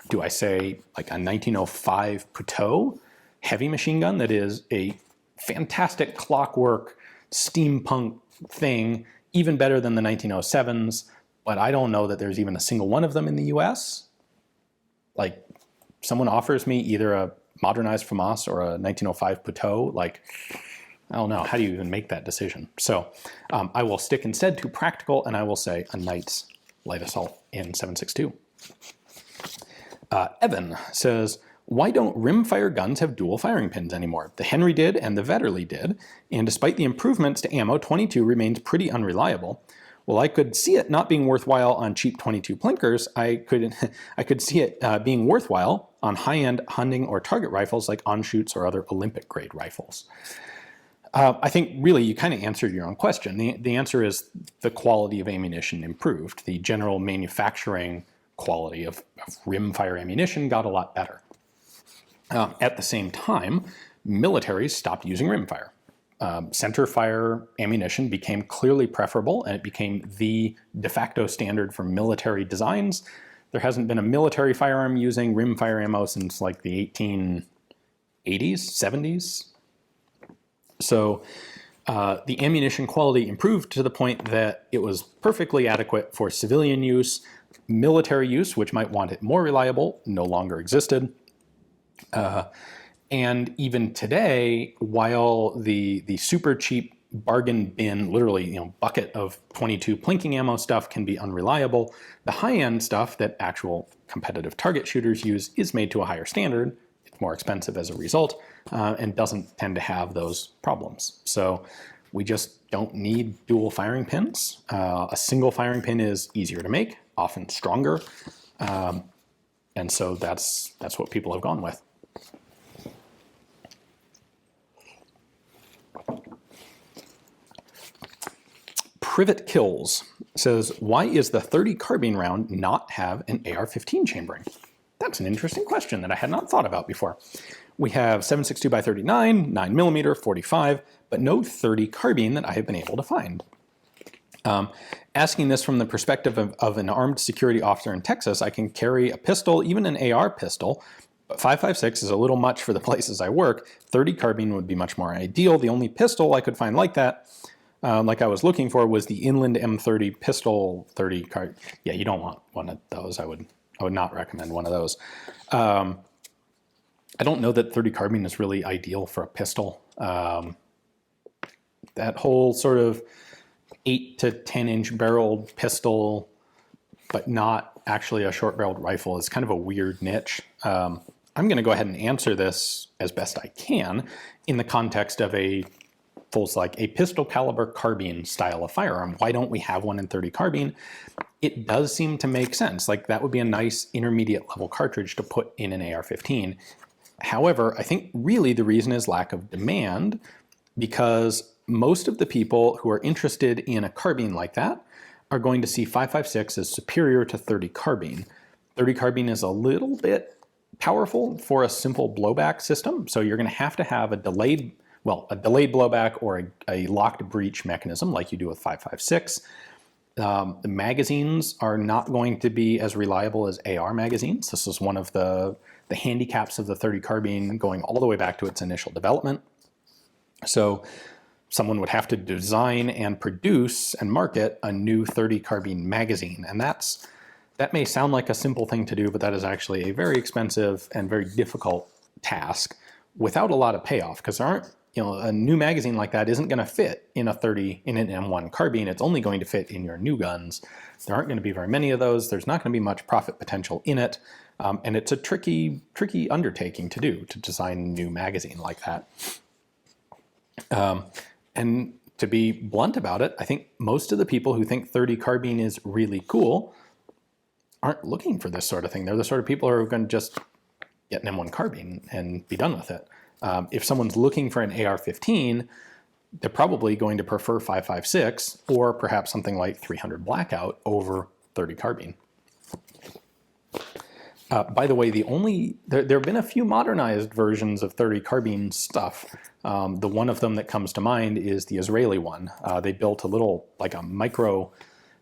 Do I say like a 1905 Puteaux heavy machine gun that is a fantastic clockwork steampunk thing, even better than the 1907s, but I don't know that there's even a single one of them in the US? Like, someone offers me either a modernized FAMAS or a 1905 Puteaux, like, I don't know, how do you even make that decision? So I will stick instead to practical, and I will say a Knights light assault in 7.62. Evan says, why don't rimfire guns have dual firing pins anymore? The Henry did and the Vetterli did, and despite the improvements to ammo, 22 remains pretty unreliable. Well, I could see it not being worthwhile on cheap 22 plinkers. I could see it being worthwhile on high-end hunting or target rifles like on-shoots or other Olympic-grade rifles. I think really you kind of answered your own question. The answer is the quality of ammunition improved. The general manufacturing quality of rimfire ammunition got a lot better. At the same time, militaries stopped using rimfire. Center fire ammunition became clearly preferable, and it became the de facto standard for military designs. There hasn't been a military firearm using rimfire ammo since like the 1880s, 70s. So the ammunition quality improved to the point that it was perfectly adequate for civilian use. Military use, which might want it more reliable, no longer existed. And even today, while the super cheap bargain bin, literally bucket of 22 plinking ammo stuff can be unreliable, the high-end stuff that actual competitive target shooters use is made to a higher standard. It's more expensive as a result, and doesn't tend to have those problems. So we just don't need dual firing pins. A single firing pin is easier to make, often stronger, and so that's what people have gone with. Privet Kills says, why is the 30 carbine round not have an AR-15 chambering? That's an interesting question that I had not thought about before. We have 7.62 by 39, 9mm, 45, but no 30 carbine that I have been able to find. Asking this from the perspective of an armed security officer in Texas, I can carry a pistol, even an AR pistol, but 5.56 is a little much for the places I work. 30 carbine would be much more ideal. The only pistol I could find like that, like I was looking for, was the Inland M30 pistol 30 carbine. Yeah, you don't want one of those. I would not recommend one of those. I don't know that 30 carbine is really ideal for a pistol. That whole sort of 8 to 10-inch barreled pistol, but not actually a short-barreled rifle is kind of a weird niche. I'm going to go ahead and answer this as best I can in the context of a a pistol caliber carbine style of firearm. Why don't we have one in .30 carbine? It does seem to make sense. Like, that would be a nice intermediate level cartridge to put in an AR-15. However, I think really the reason is lack of demand, because most of the people who are interested in a carbine like that are going to see 5.56 as superior to .30 carbine. .30 carbine is a little bit powerful for a simple blowback system, so you're going to have a delayed blowback or a locked breech mechanism like you do with 5.56. The magazines are not going to be as reliable as AR magazines. This is one of the handicaps of the .30 carbine going all the way back to its initial development. So someone would have to design and produce and market a new .30 carbine magazine, and that may sound like a simple thing to do, but that is actually a very expensive and very difficult task without a lot of payoff, because there aren't, a new magazine like that isn't going to fit in an M1 carbine. It's only going to fit in your new guns. There aren't going to be very many of those. There's not going to be much profit potential in it, and it's a tricky undertaking to do, to design a new magazine like that. And to be blunt about it, I think most of the people who think .30 carbine is really cool aren't looking for this sort of thing. They're the sort of people who are going to just get an M1 carbine and be done with it. If someone's looking for an AR-15, they're probably going to prefer 5.56 or perhaps something like 300 Blackout over .30 carbine. By the way, there have been a few modernized versions of .30 carbine stuff. The one of them that comes to mind is the Israeli one. They built a little, like a micro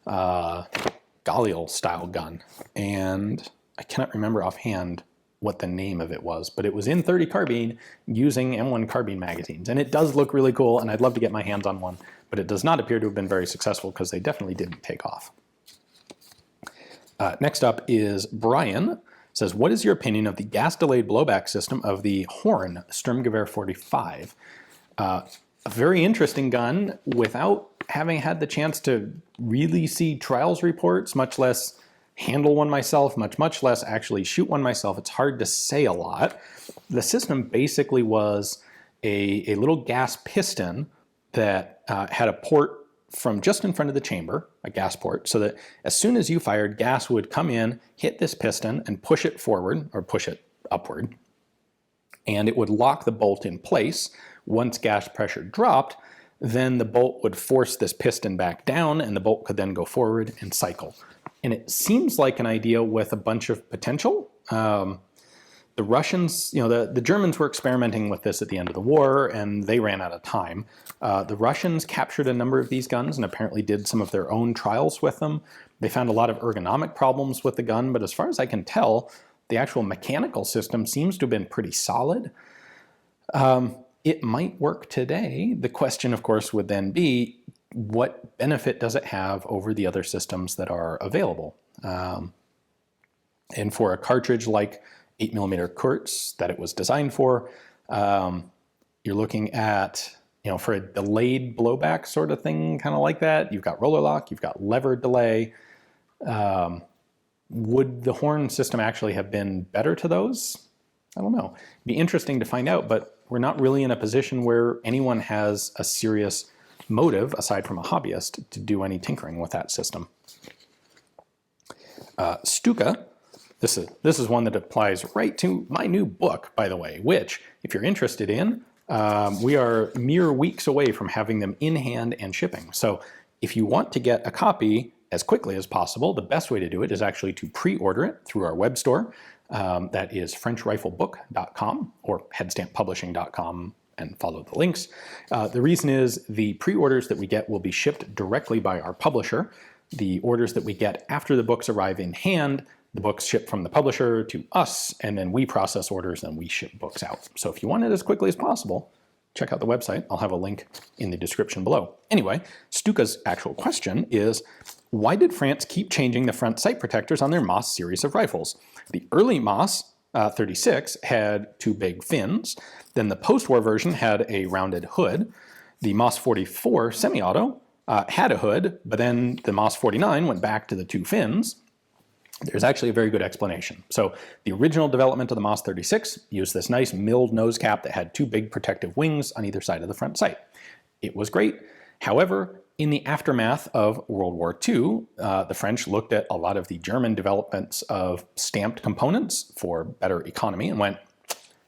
Galil style gun, and I cannot remember offhand what the name of it was, but it was in .30 carbine using M1 carbine magazines, and it does look really cool, and I'd love to get my hands on one, but it does not appear to have been very successful because they definitely didn't take off. Next up is Brian. Says, what is your opinion of the gas-delayed blowback system of the Horne Sturmgewehr 45? A very interesting gun without having had the chance to really see trials reports, much less handle one myself, much less actually shoot one myself. It's hard to say a lot. The system basically was a little gas piston that had a port from just in front of the chamber, a gas port, so that as soon as you fired, gas would come in, hit this piston, and push it forward, or push it upward, and it would lock the bolt in place. Once gas pressure dropped, then the bolt would force this piston back down, and the bolt could then go forward and cycle. And it seems like an idea with a bunch of potential. The Russians, the Germans were experimenting with this at the end of the war, and they ran out of time. The Russians captured a number of these guns and apparently did some of their own trials with them. They found a lot of ergonomic problems with the gun, but as far as I can tell, the actual mechanical system seems to have been pretty solid. It might work today. The question, of course, would then be, what benefit does it have over the other systems that are available? And for a cartridge like 8mm Kurtz that it was designed for, you're looking at, for a delayed blowback sort of thing, kind of like that, you've got roller lock, you've got lever delay. Would the Horne system actually have been better to those? I don't know. It'd be interesting to find out, but we're not really in a position where anyone has a serious motive, aside from a hobbyist, to do any tinkering with that system. Stuka. This is one that applies right to my new book, by the way, which, if you're interested in, we are mere weeks away from having them in hand and shipping. So if you want to get a copy as quickly as possible, the best way to do it is actually to pre-order it through our web store. That is FrenchRifleBook.com or HeadstampPublishing.com, and follow the links. The reason is the pre-orders that we get will be shipped directly by our publisher. The orders that we get after the books arrive in hand, the books ship from the publisher to us, and then we process orders and we ship books out. So if you want it as quickly as possible, check out the website. I'll have a link in the description below. Anyway, Stuka's actual question is, why did France keep changing the front sight protectors on their Moss series of rifles? The early Moss 36 had two big fins. Then the post-war version had a rounded hood. The Moss 44 semi-auto had a hood, but then the MOS 49 went back to the two fins. There's actually a very good explanation. So the original development of the MOS 36 used this nice milled nose cap that had two big protective wings on either side of the front sight. It was great. However, in the aftermath of World War II, the French looked at a lot of the German developments of stamped components for better economy and went,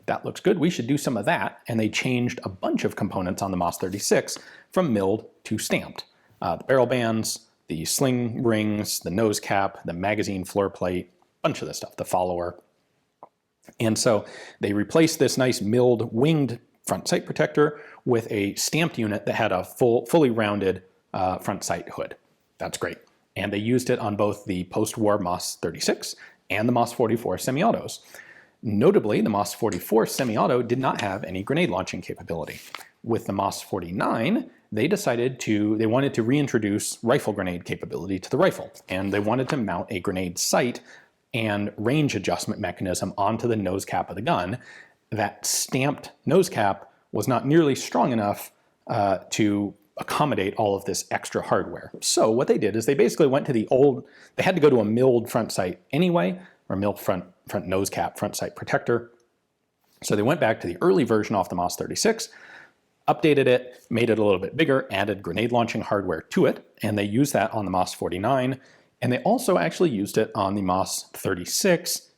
that looks good, we should do some of that. And they changed a bunch of components on the MOS 36 from milled to stamped. The barrel bands, the sling rings, the nose cap, the magazine floor plate, a bunch of this stuff, the follower. And so they replaced this nice milled winged front sight protector with a stamped unit that had a fully rounded front sight hood. That's great. And they used it on both the post-war MOS 36 and the MOS 44 semi-autos. Notably, the MOS 44 semi-auto did not have any grenade launching capability. With the MOS 49, they wanted to reintroduce rifle grenade capability to the rifle, and they wanted to mount a grenade sight and range adjustment mechanism onto the nose cap of the gun. That stamped nose cap was not nearly strong enough to accommodate all of this extra hardware. So what they did is they basically went to they had to go to a milled front sight anyway, or milled front nose cap, front sight protector. So they went back to the early version off the MOS 36, updated it, made it a little bit bigger, added grenade launching hardware to it, and they used that on the MOS 49, and they also actually used it on the MOS 36,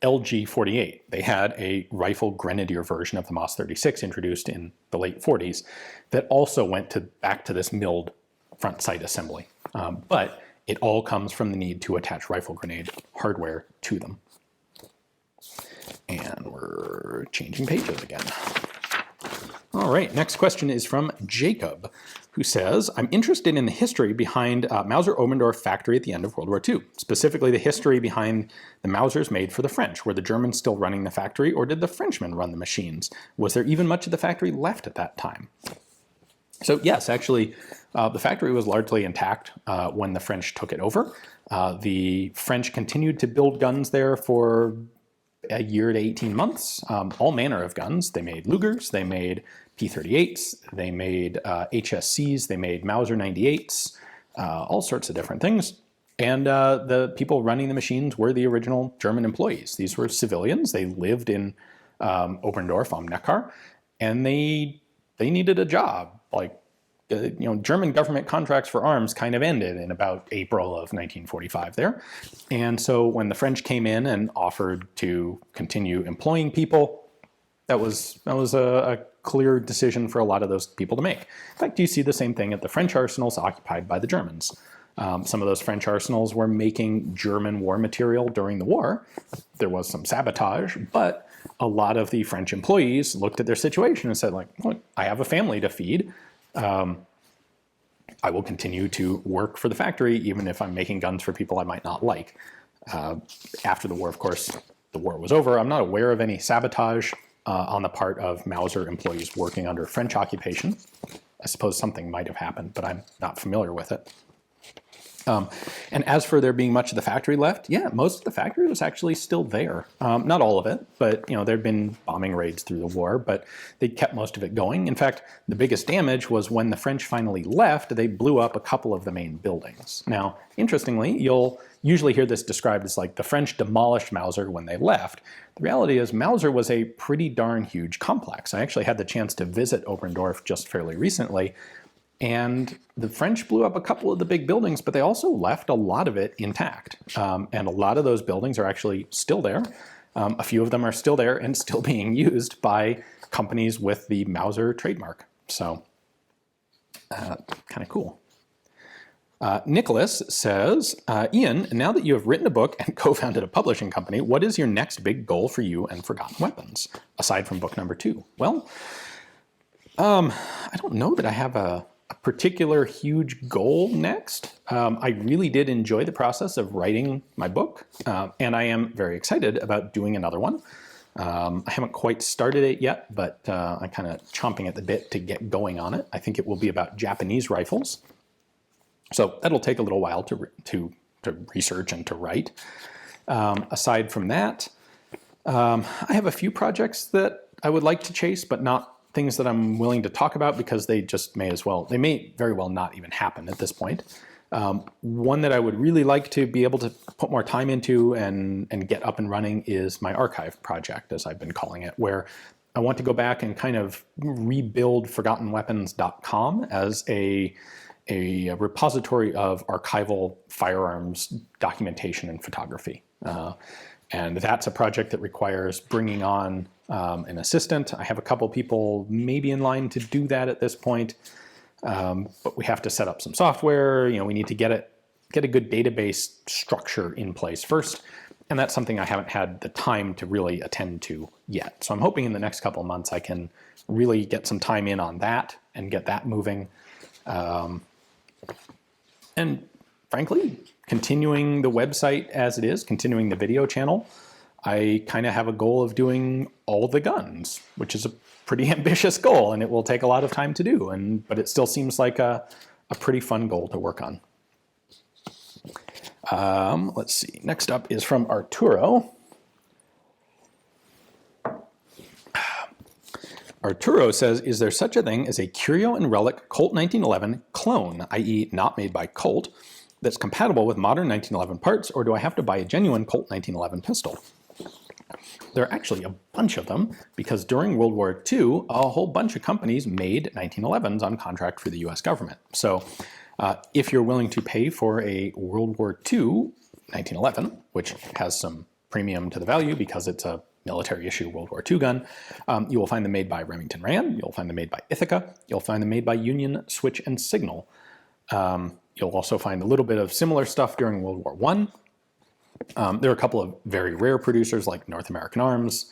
LG48. They had a rifle grenadier version of the MOS 36 introduced in the late 40s that also went back to this milled front sight assembly. But it all comes from the need to attach rifle grenade hardware to them. And we're changing pages again. All right, next question is from Jacob, who says, I'm interested in the history behind Mauser Oberndorf factory at the end of World War II, specifically the history behind the Mausers made for the French. Were the Germans still running the factory, or did the Frenchmen run the machines? Was there even much of the factory left at that time? So yes, actually, the factory was largely intact when the French took it over. The French continued to build guns there for a year to 18 months, all manner of guns. They made Lugers, they made P38s, they made HSCs, they made Mauser 98s, all sorts of different things. And the people running the machines were the original German employees. These were civilians. They lived in Oberndorf am Neckar, and they needed a job. Like, German government contracts for arms kind of ended in about April of 1945 there. And so when the French came in and offered to continue employing people, that was a clear decision for a lot of those people to make. In fact, you see the same thing at the French arsenals occupied by the Germans. Some of those French arsenals were making German war material during the war. There was some sabotage, but a lot of the French employees looked at their situation and said, like, look, I have a family to feed. I will continue to work for the factory, even if I'm making guns for people I might not like. After the war, of course, the war was over. I'm not aware of any sabotage on the part of Mauser employees working under French occupation. I suppose something might have happened, but I'm not familiar with it. And as for there being much of the factory left, yeah, most of the factory was actually still there. Not all of it, but there'd been bombing raids through the war, but they kept most of it going. In fact, the biggest damage was when the French finally left, they blew up a couple of the main buildings. Now, interestingly, you'll usually hear this described as like the French demolished Mauser when they left. The reality is Mauser was a pretty darn huge complex. I actually had the chance to visit Oberndorf just fairly recently, and the French blew up a couple of the big buildings, but they also left a lot of it intact. And a lot of those buildings are actually still there. A few of them are still there and still being used by companies with the Mauser trademark. So kind of cool. Nicholas says, Ian, now that you have written a book and co-founded a publishing company, what is your next big goal for you and Forgotten Weapons, aside from book number 2? Well, I don't know that I have a particular huge goal next. I really did enjoy the process of writing my book, and I am very excited about doing another one. I haven't quite started it yet, but I'm kind of chomping at the bit to get going on it. I think it will be about Japanese rifles. So that'll take a little while to research and to write. Aside from that, I have a few projects that I would like to chase, but not things that I'm willing to talk about because they just they may very well not even happen at this point. One that I would really like to be able to put more time into and get up and running is my archive project, as I've been calling it, where I want to go back and kind of rebuild ForgottenWeapons.com as a repository of archival firearms documentation and photography. And that's a project that requires bringing on an assistant. I have a couple people maybe in line to do that at this point, but we have to set up some software. We need to get a good database structure in place first, and that's something I haven't had the time to really attend to yet. So I'm hoping in the next couple of months I can really get some time in on that and get that moving. And frankly, continuing the website as it is, continuing the video channel, I kind of have a goal of doing all the guns, which is a pretty ambitious goal, and it will take a lot of time to do, but it still seems like a pretty fun goal to work on. Let's see, next up is from Arturo. Arturo says, is there such a thing as a Curio and Relic Colt 1911 clone, i.e. not made by Colt, that's compatible with modern 1911 parts, or do I have to buy a genuine Colt 1911 pistol? There are actually a bunch of them, because during World War II, a whole bunch of companies made 1911s on contract for the US government. So if you're willing to pay for a World War II 1911, which has some premium to the value because it's a military issue World War II gun, you will find them made by Remington Rand, you'll find them made by Ithaca, you'll find them made by Union Switch and Signal. You'll also find a little bit of similar stuff during World War I. There are a couple of very rare producers like North American Arms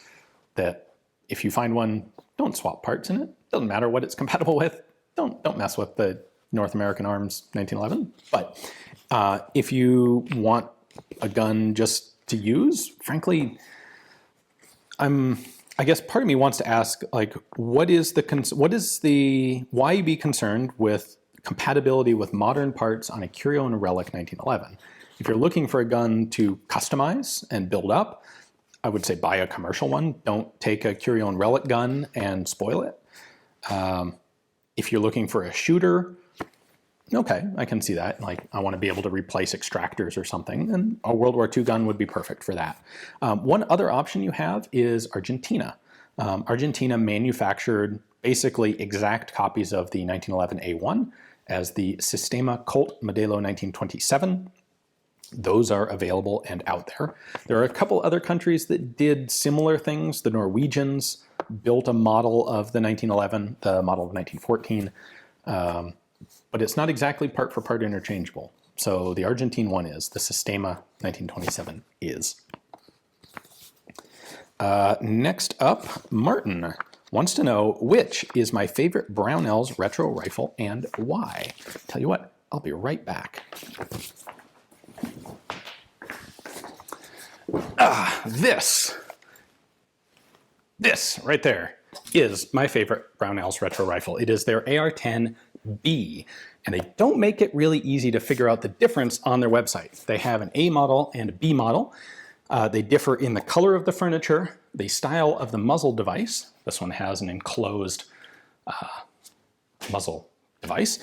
that if you find one, don't swap parts in it. Doesn't matter what it's compatible with. Don't mess with the North American Arms 1911. But if you want a gun just to use, frankly, I guess part of me wants to ask, like, why be concerned with compatibility with modern parts on a Curio and a Relic 1911? If you're looking for a gun to customize and build up, I would say buy a commercial one. Don't take a Curio and Relic gun and spoil it. If you're looking for a shooter, okay, I can see that. Like, I want to be able to replace extractors or something, and a World War II gun would be perfect for that. One other option you have is Argentina. Argentina manufactured basically exact copies of the 1911 A1 as the Sistema Colt Modelo 1927. Those are available and out there. There are a couple other countries that did similar things. The Norwegians built a model of the 1911, the model of 1914, but it's not exactly part for part interchangeable. So the Argentine one is, the Sistema 1927 is. Next up, Martin wants to know which is my favorite Brownells Retro rifle and why. Tell you what, I'll be right back. This right there is my favorite Brownells Retro rifle. It is their AR-10B, and they don't make it really easy to figure out the difference on their website. They have an A model and a B model. They differ in the color of the furniture, the style of the muzzle device. This one has an enclosed muzzle device,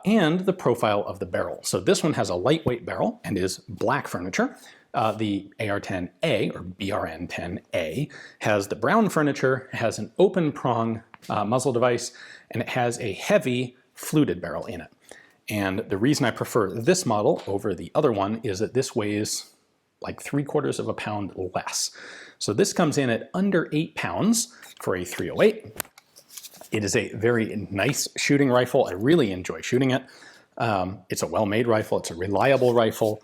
and the profile of the barrel. So this one has a lightweight barrel and is black furniture. The AR-10A, or BRN-10A, has the brown furniture, has an open prong muzzle device, and it has a heavy fluted barrel in it. And the reason I prefer this model over the other one is that this weighs like 3/4 of a pound less. So this comes in at under 8 pounds for a 308. It is a very nice shooting rifle. I really enjoy shooting it. It's a well-made rifle. It's a reliable rifle.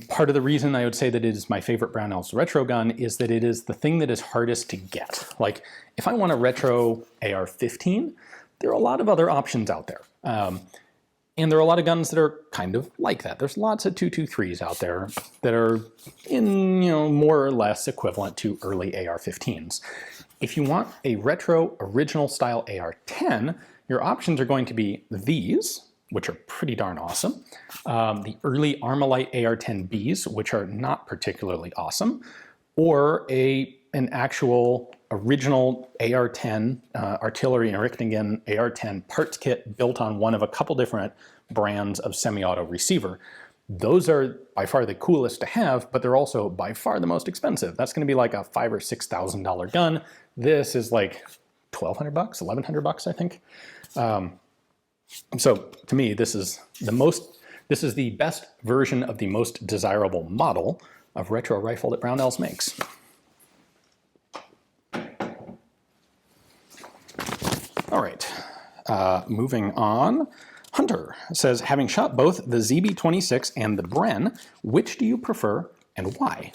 Part of the reason I would say that it is my favorite Brownells Retro gun is that it is the thing that is hardest to get. Like, if I want a retro AR-15, there are a lot of other options out there. And there are a lot of guns that are kind of like that. There's lots of 223s out there that are in, more or less equivalent to early AR-15s. If you want a retro original style AR-10, your options are going to be these, which are pretty darn awesome. The early Armalite AR-10Bs, which are not particularly awesome, or an an actual original AR-10 artillery and Richtingen AR-10 parts kit built on one of a couple different brands of semi-auto receiver. Those are by far the coolest to have, but they're also by far the most expensive. That's going to be like a $5,000 or $6,000 gun. This is like $1,200, $1,100, I think. So to me, this is the best version of the most desirable model of retro rifle that Brownells makes. All right, moving on. Hunter says, having shot both the ZB26 and the Bren, which do you prefer and why?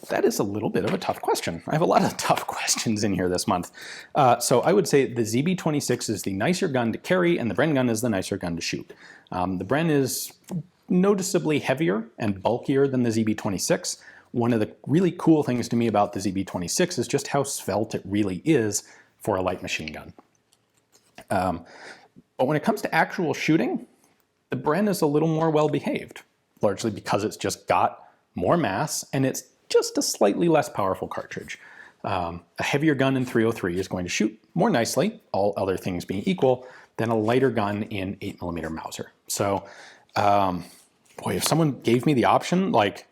That is a little bit of a tough question. I have a lot of tough questions in here this month. So I would say the ZB26 is the nicer gun to carry and the Bren gun is the nicer gun to shoot. The Bren is noticeably heavier and bulkier than the ZB26. One of the really cool things to me about the ZB26 is just how svelte it really is for a light machine gun. But when it comes to actual shooting, the Bren is a little more well-behaved, largely because it's just got more mass and it's just a slightly less powerful cartridge. A heavier gun in .303 is going to shoot more nicely, all other things being equal, than a lighter gun in 8mm Mauser. So, boy, if someone gave me the option, like,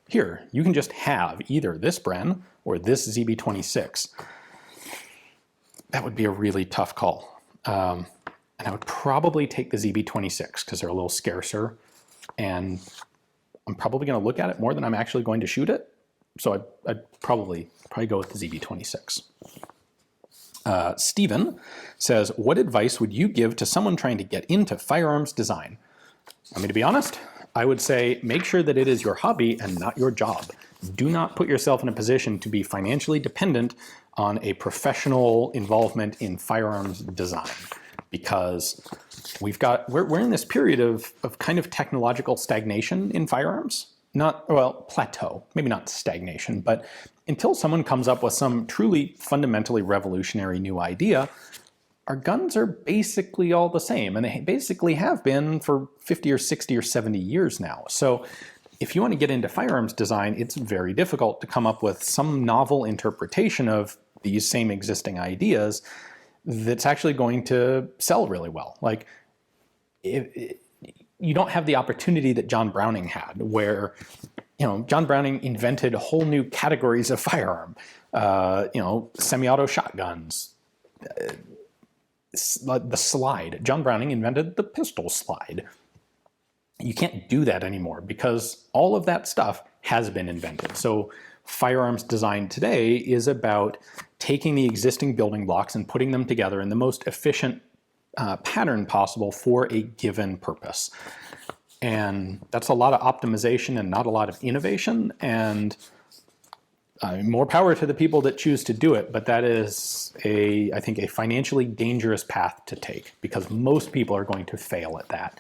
here, you can just have either this Bren or this ZB26, that would be a really tough call. And I would probably take the ZB26 because they're a little scarcer and I'm probably going to look at it more than I'm actually going to shoot it. So I'd probably go with the ZB26. Steven says, what advice would you give to someone trying to get into firearms design? I mean, to be honest, I would say make sure that it is your hobby and not your job. Do not put yourself in a position to be financially dependent on a professional involvement in firearms design, because we're in this period of kind of technological stagnation in firearms. Plateau, maybe not stagnation, but until someone comes up with some truly fundamentally revolutionary new idea, our guns are basically all the same, and they basically have been for 50 or 60 or 70 years now. So if you want to get into firearms design, it's very difficult to come up with some novel interpretation of these same existing ideas that's actually going to sell really well. Like, you don't have the opportunity that John Browning had, where, John Browning invented whole new categories of firearm, semi-auto shotguns, the slide. John Browning invented the pistol slide. You can't do that anymore because all of that stuff has been invented. So firearms design today is about taking the existing building blocks and putting them together in the most efficient pattern possible for a given purpose. And that's a lot of optimization and not a lot of innovation, and more power to the people that choose to do it, but that is I think a financially dangerous path to take, because most people are going to fail at that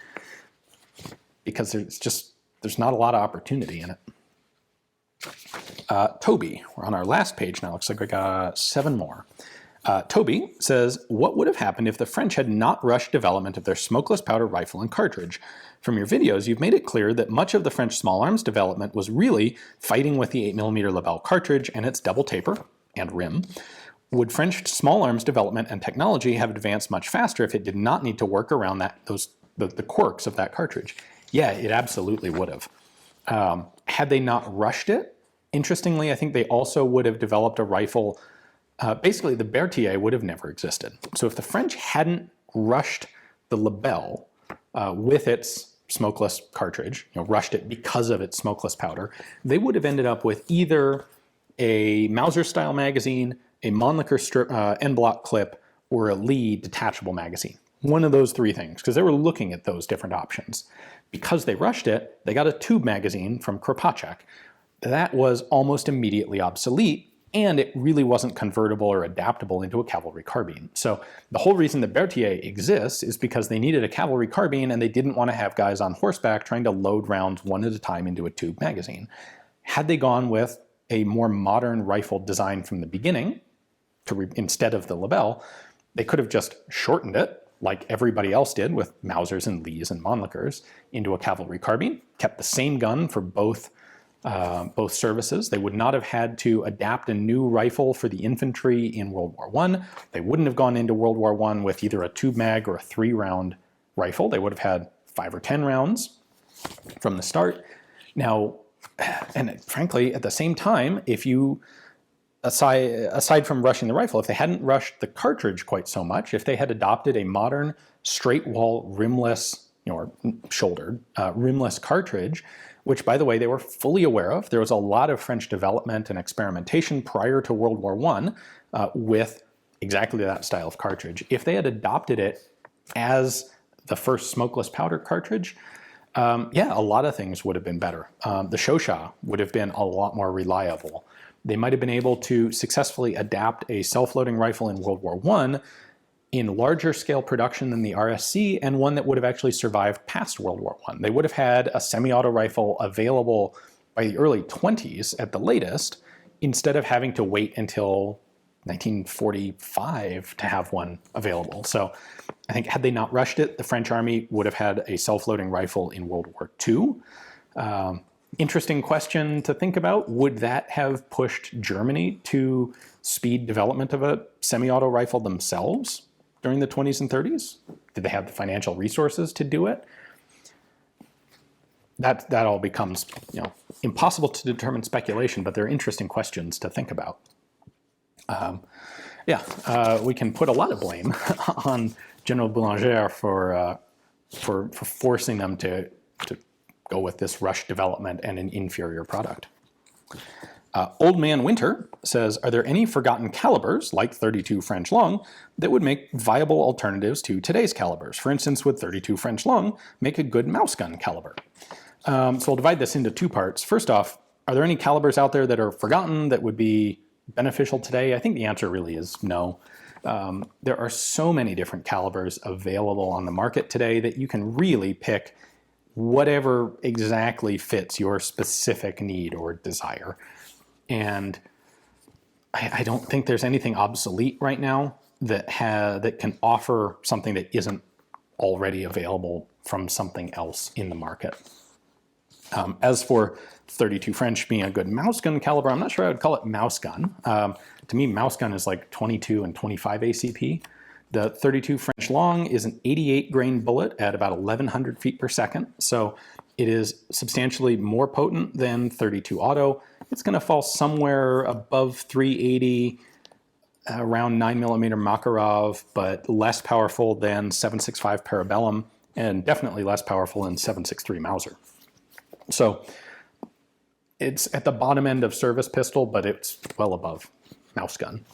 because there's not a lot of opportunity in it. Toby, we're on our last page now. Looks like we got 7 more. Toby says, what would have happened if the French had not rushed development of their smokeless powder rifle and cartridge? From your videos, you've made it clear that much of the French small arms development was really fighting with the 8mm Lebel cartridge and its double taper and rim. Would French small arms development and technology have advanced much faster if it did not need to work around the quirks of that cartridge? Yeah, it absolutely would have. Had they not rushed it, interestingly, I think they also would have developed a rifle. Basically, the Berthier would have never existed. So if the French hadn't rushed the Lebel with its smokeless cartridge, rushed it because of its smokeless powder, they would have ended up with either a Mauser-style magazine, a Mannlicher end-block clip, or a Lee detachable magazine. One of those 3 things, because they were looking at those different options. Because they rushed it, they got a tube magazine from Kropatschek. That was almost immediately obsolete, and it really wasn't convertible or adaptable into a cavalry carbine. So the whole reason the Berthier exists is because they needed a cavalry carbine and they didn't want to have guys on horseback trying to load rounds one at a time into a tube magazine. Had they gone with a more modern rifle design from the beginning, instead of the Lebel, they could have just shortened it, like everybody else did with Mausers and Lees and Mannlichers, into a cavalry carbine, kept the same gun for both both services. They would not have had to adapt a new rifle for the infantry in World War I. They wouldn't have gone into World War I with either a 2-mag or a 3-round rifle. They would have had 5 or 10 rounds from the start. Now, and frankly, at the same time, if you, aside from rushing the rifle, if they hadn't rushed the cartridge quite so much, if they had adopted a modern straight wall rimless, or shouldered rimless cartridge, which, by the way, they were fully aware of. There was a lot of French development and experimentation prior to World War I with exactly that style of cartridge. If they had adopted it as the first smokeless powder cartridge, yeah, a lot of things would have been better. The Shosha would have been a lot more reliable. They might have been able to successfully adapt a self-loading rifle in World War I in larger scale production than the RSC, and one that would have actually survived past World War I. They would have had a semi-auto rifle available by the early 20s at the latest, instead of having to wait until 1945 to have one available. So I think had they not rushed it, the French army would have had a self-loading rifle in World War II. Interesting question to think about. Would that have pushed Germany to speed development of a semi-auto rifle themselves during the 20s and 30s? Did they have the financial resources to do it? That all becomes, impossible to determine speculation, but they're interesting questions to think about. We can put a lot of blame on General Boulanger for forcing them to go with this rush development and an inferior product. Old Man Winter says, are there any forgotten calibers, like 32 French long, that would make viable alternatives to today's calibers? For instance, would 32 French long make a good mouse gun caliber? So I'll divide this into 2 parts. First off, are there any calibers out there that are forgotten that would be beneficial today? I think the answer really is no. There are so many different calibers available on the market today that you can really pick whatever exactly fits your specific need or desire. And I don't think there's anything obsolete right now that can offer something that isn't already available from something else in the market. As for 32 French being a good mouse gun caliber, I'm not sure I would call it mouse gun. To me, mouse gun is like 22 and 25 ACP. The 32 French long is an 88 grain bullet at about 1100 feet per second. So it is substantially more potent than 32 auto. It's going to fall somewhere above 380, around 9mm Makarov, but less powerful than 7.65 Parabellum, and definitely less powerful than 7.63 Mauser. So it's at the bottom end of service pistol, but it's well above mouse gun.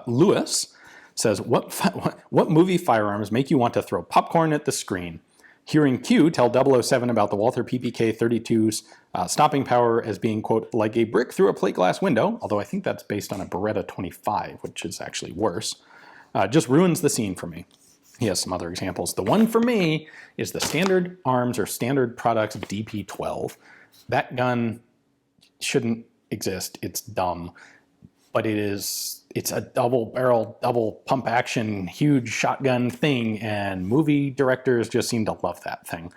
Lewis says, what movie firearms make you want to throw popcorn at the screen? Hearing Q tell 007 about the Walther PPK 32's stopping power as being, quote, like a brick through a plate glass window, although I think that's based on a Beretta 25, which is actually worse, just ruins the scene for me. He has some other examples. The one for me is the Standard Arms or Standard Products DP12. That gun shouldn't exist. It's dumb. But it's a double barrel, double pump action, huge shotgun thing, and movie directors just seem to love that thing.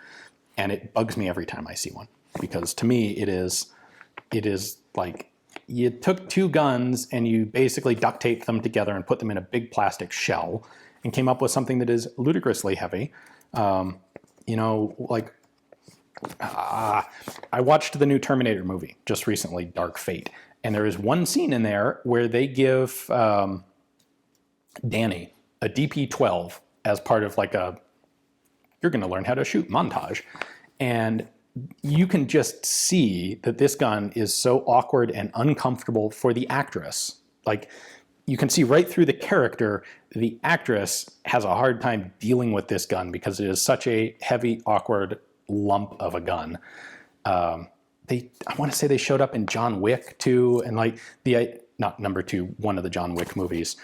And it bugs me every time I see one, because to me it is like you took 2 guns and you basically duct taped them together and put them in a big plastic shell and came up with something that is ludicrously heavy. I watched the new Terminator movie just recently, Dark Fate. And there is one scene in there where they give Danny a DP12 as part of like you're going to learn how to shoot montage. And you can just see that this gun is so awkward and uncomfortable for the actress. Like, you can see right through the character, the actress has a hard time dealing with this gun because it is such a heavy, awkward lump of a gun. I want to say they showed up in John Wick too, and like not number 2, one of the John Wick movies.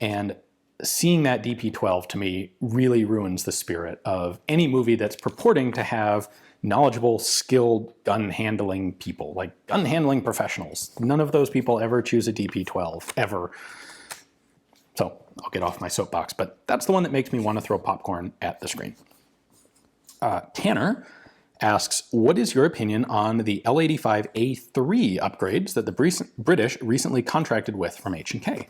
And seeing that DP12 to me really ruins the spirit of any movie that's purporting to have knowledgeable, skilled gun handling people, like gun handling professionals. None of those people ever choose a DP12, ever. So I'll get off my soapbox, but that's the one that makes me want to throw popcorn at the screen. Tanner asks, what is your opinion on the L85A3 upgrades that the British recently contracted with from H&K?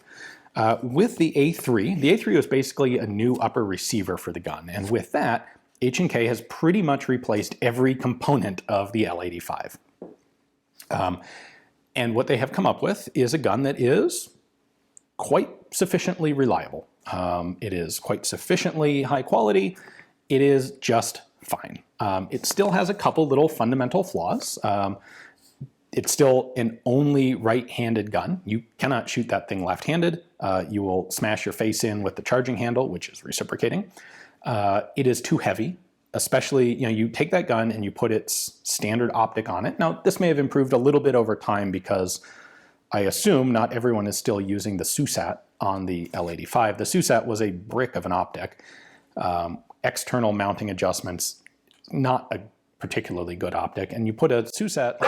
With the A3 was basically a new upper receiver for the gun, and with that, H&K has pretty much replaced every component of the L85. And what they have come up with is a gun that is quite sufficiently reliable. It is quite sufficiently high quality. It is just fine. It still has a couple little fundamental flaws. It's still an only right-handed gun. You cannot shoot that thing left-handed. You will smash your face in with the charging handle, which is reciprocating. It is too heavy, especially, you take that gun and you put its standard optic on it. Now, this may have improved a little bit over time because I assume not everyone is still using the SUSAT on the L85. The SUSAT was a brick of an optic. External mounting adjustments, not a particularly good optic, and you put a SUSAT.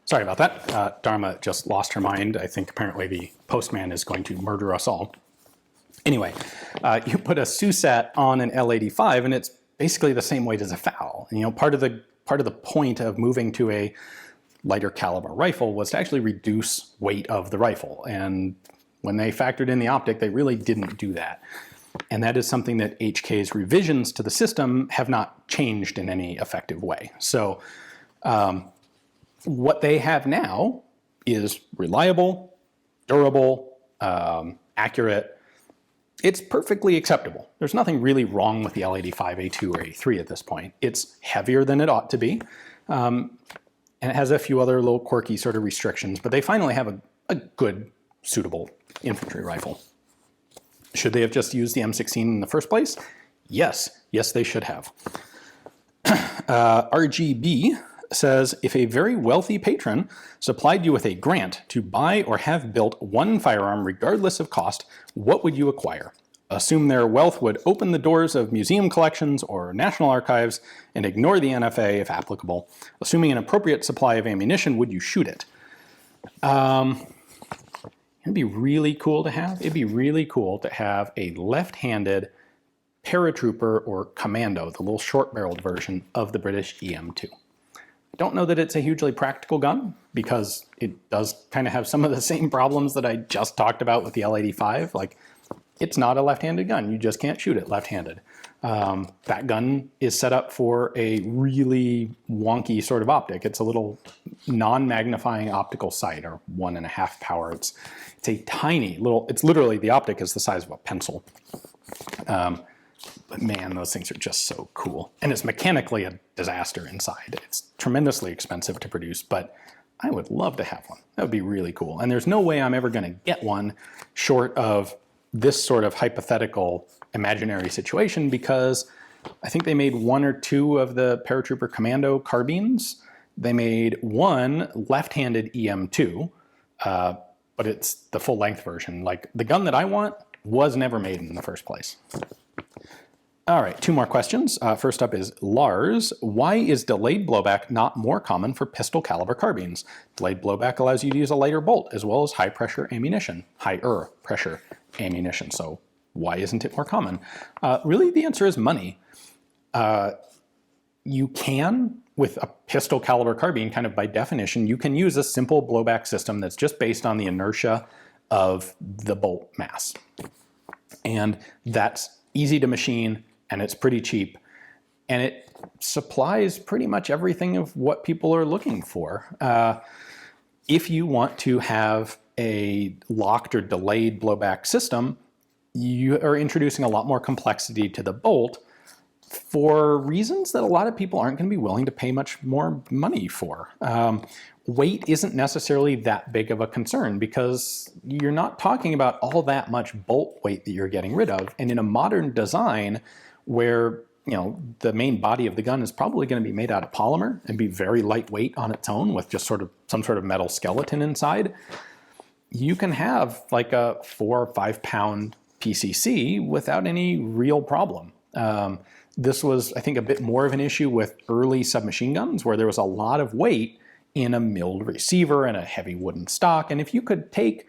Sorry about that. Dharma just lost her mind. I think apparently the postman is going to murder us all. Anyway, you put a SUSAT on an L85, and it's basically the same weight as a FAL. Part of the point of moving to a lighter caliber rifle was to actually reduce weight of the rifle, and when they factored in the optic, they really didn't do that. And that is something that HK's revisions to the system have not changed in any effective way. So what they have now is reliable, durable, accurate. It's perfectly acceptable. There's nothing really wrong with the L85, A2, or A3 at this point. It's heavier than it ought to be. And it has a few other little quirky sort of restrictions, but they finally have a good, suitable infantry rifle. Should they have just used the M16 in the first place? Yes, they should have. RGB says, if a very wealthy patron supplied you with a grant to buy or have built one firearm regardless of cost, what would you acquire? Assume their wealth would open the doors of museum collections or national archives and ignore the NFA if applicable. Assuming an appropriate supply of ammunition, would you shoot it? It'd be really cool to have. It'd be really cool to have a left-handed paratrooper or commando, the little short-barreled version of the British EM2. I don't know that it's a hugely practical gun because it does kind of have some of the same problems that I just talked about with the L85. Like, it's not a left-handed gun. You just can't shoot it left-handed. That gun is set up for a really wonky sort of optic. It's a little non-magnifying optical sight, or 1.5 power. It's a tiny little, it's literally, the optic is the size of a pencil. But man, those things are just so cool. And it's mechanically a disaster inside. It's tremendously expensive to produce, but I would love to have one. That would be really cool. And there's no way I'm ever going to get one short of this sort of hypothetical imaginary situation, because I think they made 1 or 2 of the paratrooper commando carbines. They made one left-handed EM2, but it's the full-length version. Like, the gun that I want was never made in the first place. All right, 2 more questions. First up is Lars. Why is delayed blowback not more common for pistol caliber carbines? Delayed blowback allows you to use a lighter bolt as well as higher pressure ammunition. So why isn't it more common? Really, the answer is money. You can, with a pistol caliber carbine, kind of by definition, you can use a simple blowback system that's just based on the inertia of the bolt mass. And that's easy to machine, and it's pretty cheap, and it supplies pretty much everything of what people are looking for. If you want to have a locked or delayed blowback system, you are introducing a lot more complexity to the bolt for reasons that a lot of people aren't going to be willing to pay much more money for. Weight isn't necessarily that big of a concern because you're not talking about all that much bolt weight that you're getting rid of. And in a modern design where, the main body of the gun is probably going to be made out of polymer and be very lightweight on its own with just sort of some sort of metal skeleton inside, you can have like a 4 or 5 pound PCC without any real problem. This was, I think, a bit more of an issue with early submachine guns where there was a lot of weight in a milled receiver and a heavy wooden stock. And if you could take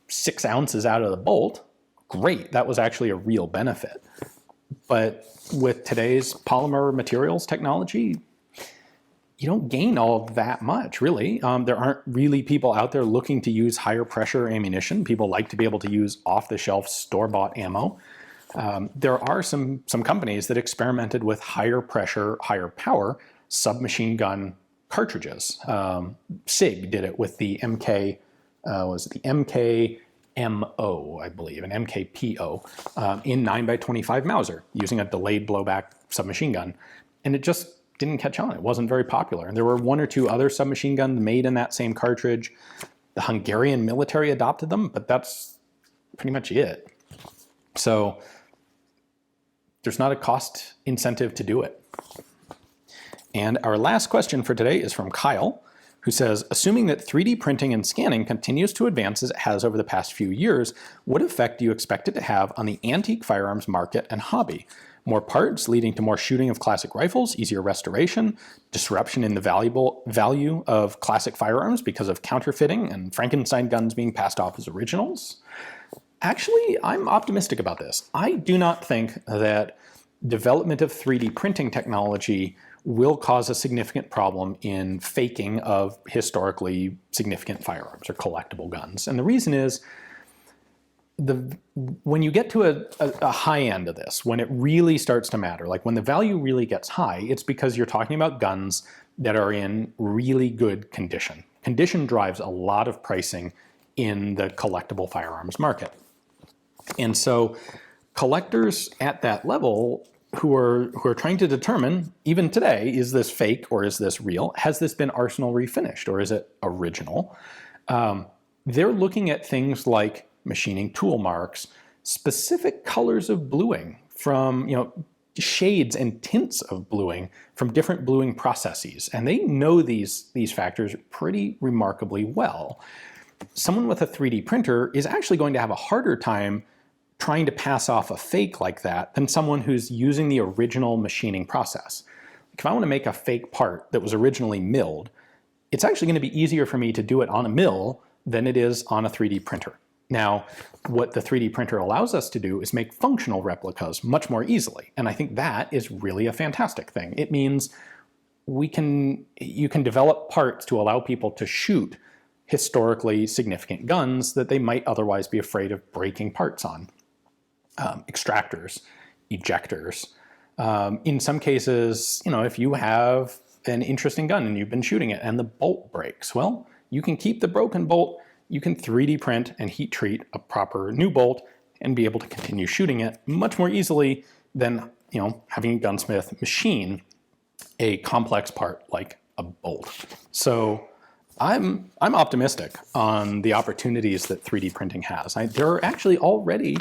6 ounces out of the bolt, great. That was actually a real benefit. But with today's polymer materials technology, you don't gain all that much, really. There aren't really people out there looking to use higher pressure ammunition. People like to be able to use off-the-shelf store-bought ammo. There are some companies that experimented with higher pressure, higher power submachine gun cartridges. SIG did it with the MK, was it the MKMO, I believe, an MKPO, in 9x25 Mauser, using a delayed blowback submachine gun. And it just didn't catch on. It wasn't very popular. And there were one or two other submachine guns made in that same cartridge. The Hungarian military adopted them, but that's pretty much it. So there's not a cost incentive to do it. And our last question for today is from Kyle, who says, assuming that 3D printing and scanning continues to advance as it has over the past few years, what effect do you expect it to have on the antique firearms market and hobby? More parts leading to more shooting of classic rifles, easier restoration, disruption in the value of classic firearms because of counterfeiting and Frankenstein guns being passed off as originals? Actually, I'm optimistic about this. I do not think that development of 3D printing technology will cause a significant problem in faking of historically significant firearms or collectible guns. And the reason is, when you get to a high end of this, when it really starts to matter, like when the value really gets high, it's because you're talking about guns that are in really good condition. Condition drives a lot of pricing in the collectible firearms market. And so collectors at that level who are trying to determine, even today, is this fake or is this real? Has this been Arsenal refinished or is it original? They're looking at things like machining tool marks, specific colors of bluing from, shades and tints of bluing from different bluing processes. And they know these factors pretty remarkably well. Someone with a 3D printer is actually going to have a harder time trying to pass off a fake like that than someone who's using the original machining process. If I want to make a fake part that was originally milled, it's actually going to be easier for me to do it on a mill than it is on a 3D printer. Now, what the 3D printer allows us to do is make functional replicas much more easily. And I think that is really a fantastic thing. It means you can develop parts to allow people to shoot historically significant guns that they might otherwise be afraid of breaking parts on. Extractors, ejectors. In some cases, if you have an interesting gun and you've been shooting it and the bolt breaks, well, you can keep the broken bolt, you can 3D print and heat treat a proper new bolt and be able to continue shooting it much more easily than, having a gunsmith machine a complex part like a bolt. So I'm optimistic on the opportunities that 3D printing has. There are actually already,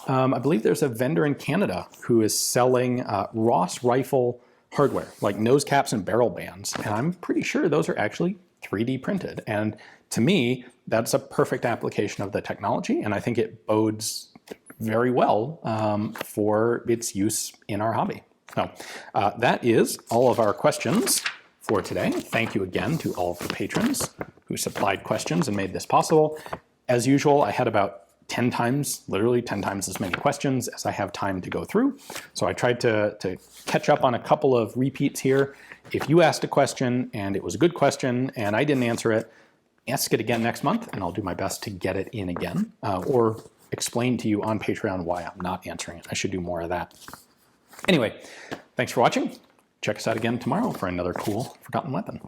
I believe there's a vendor in Canada who is selling Ross rifle hardware, like nose caps and barrel bands. And I'm pretty sure those are actually 3D printed. And to me, that's a perfect application of the technology. And I think it bodes very well for its use in our hobby. So that is all of our questions for today. Thank you again to all of the patrons who supplied questions and made this possible. As usual, I had about 10 times, literally 10 times as many questions as I have time to go through. So I tried to catch up on a couple of repeats here. If you asked a question and it was a good question and I didn't answer it, ask it again next month and I'll do my best to get it in again or explain to you on Patreon why I'm not answering it. I should do more of that. Anyway, thanks for watching. Check us out again tomorrow for another cool forgotten weapon.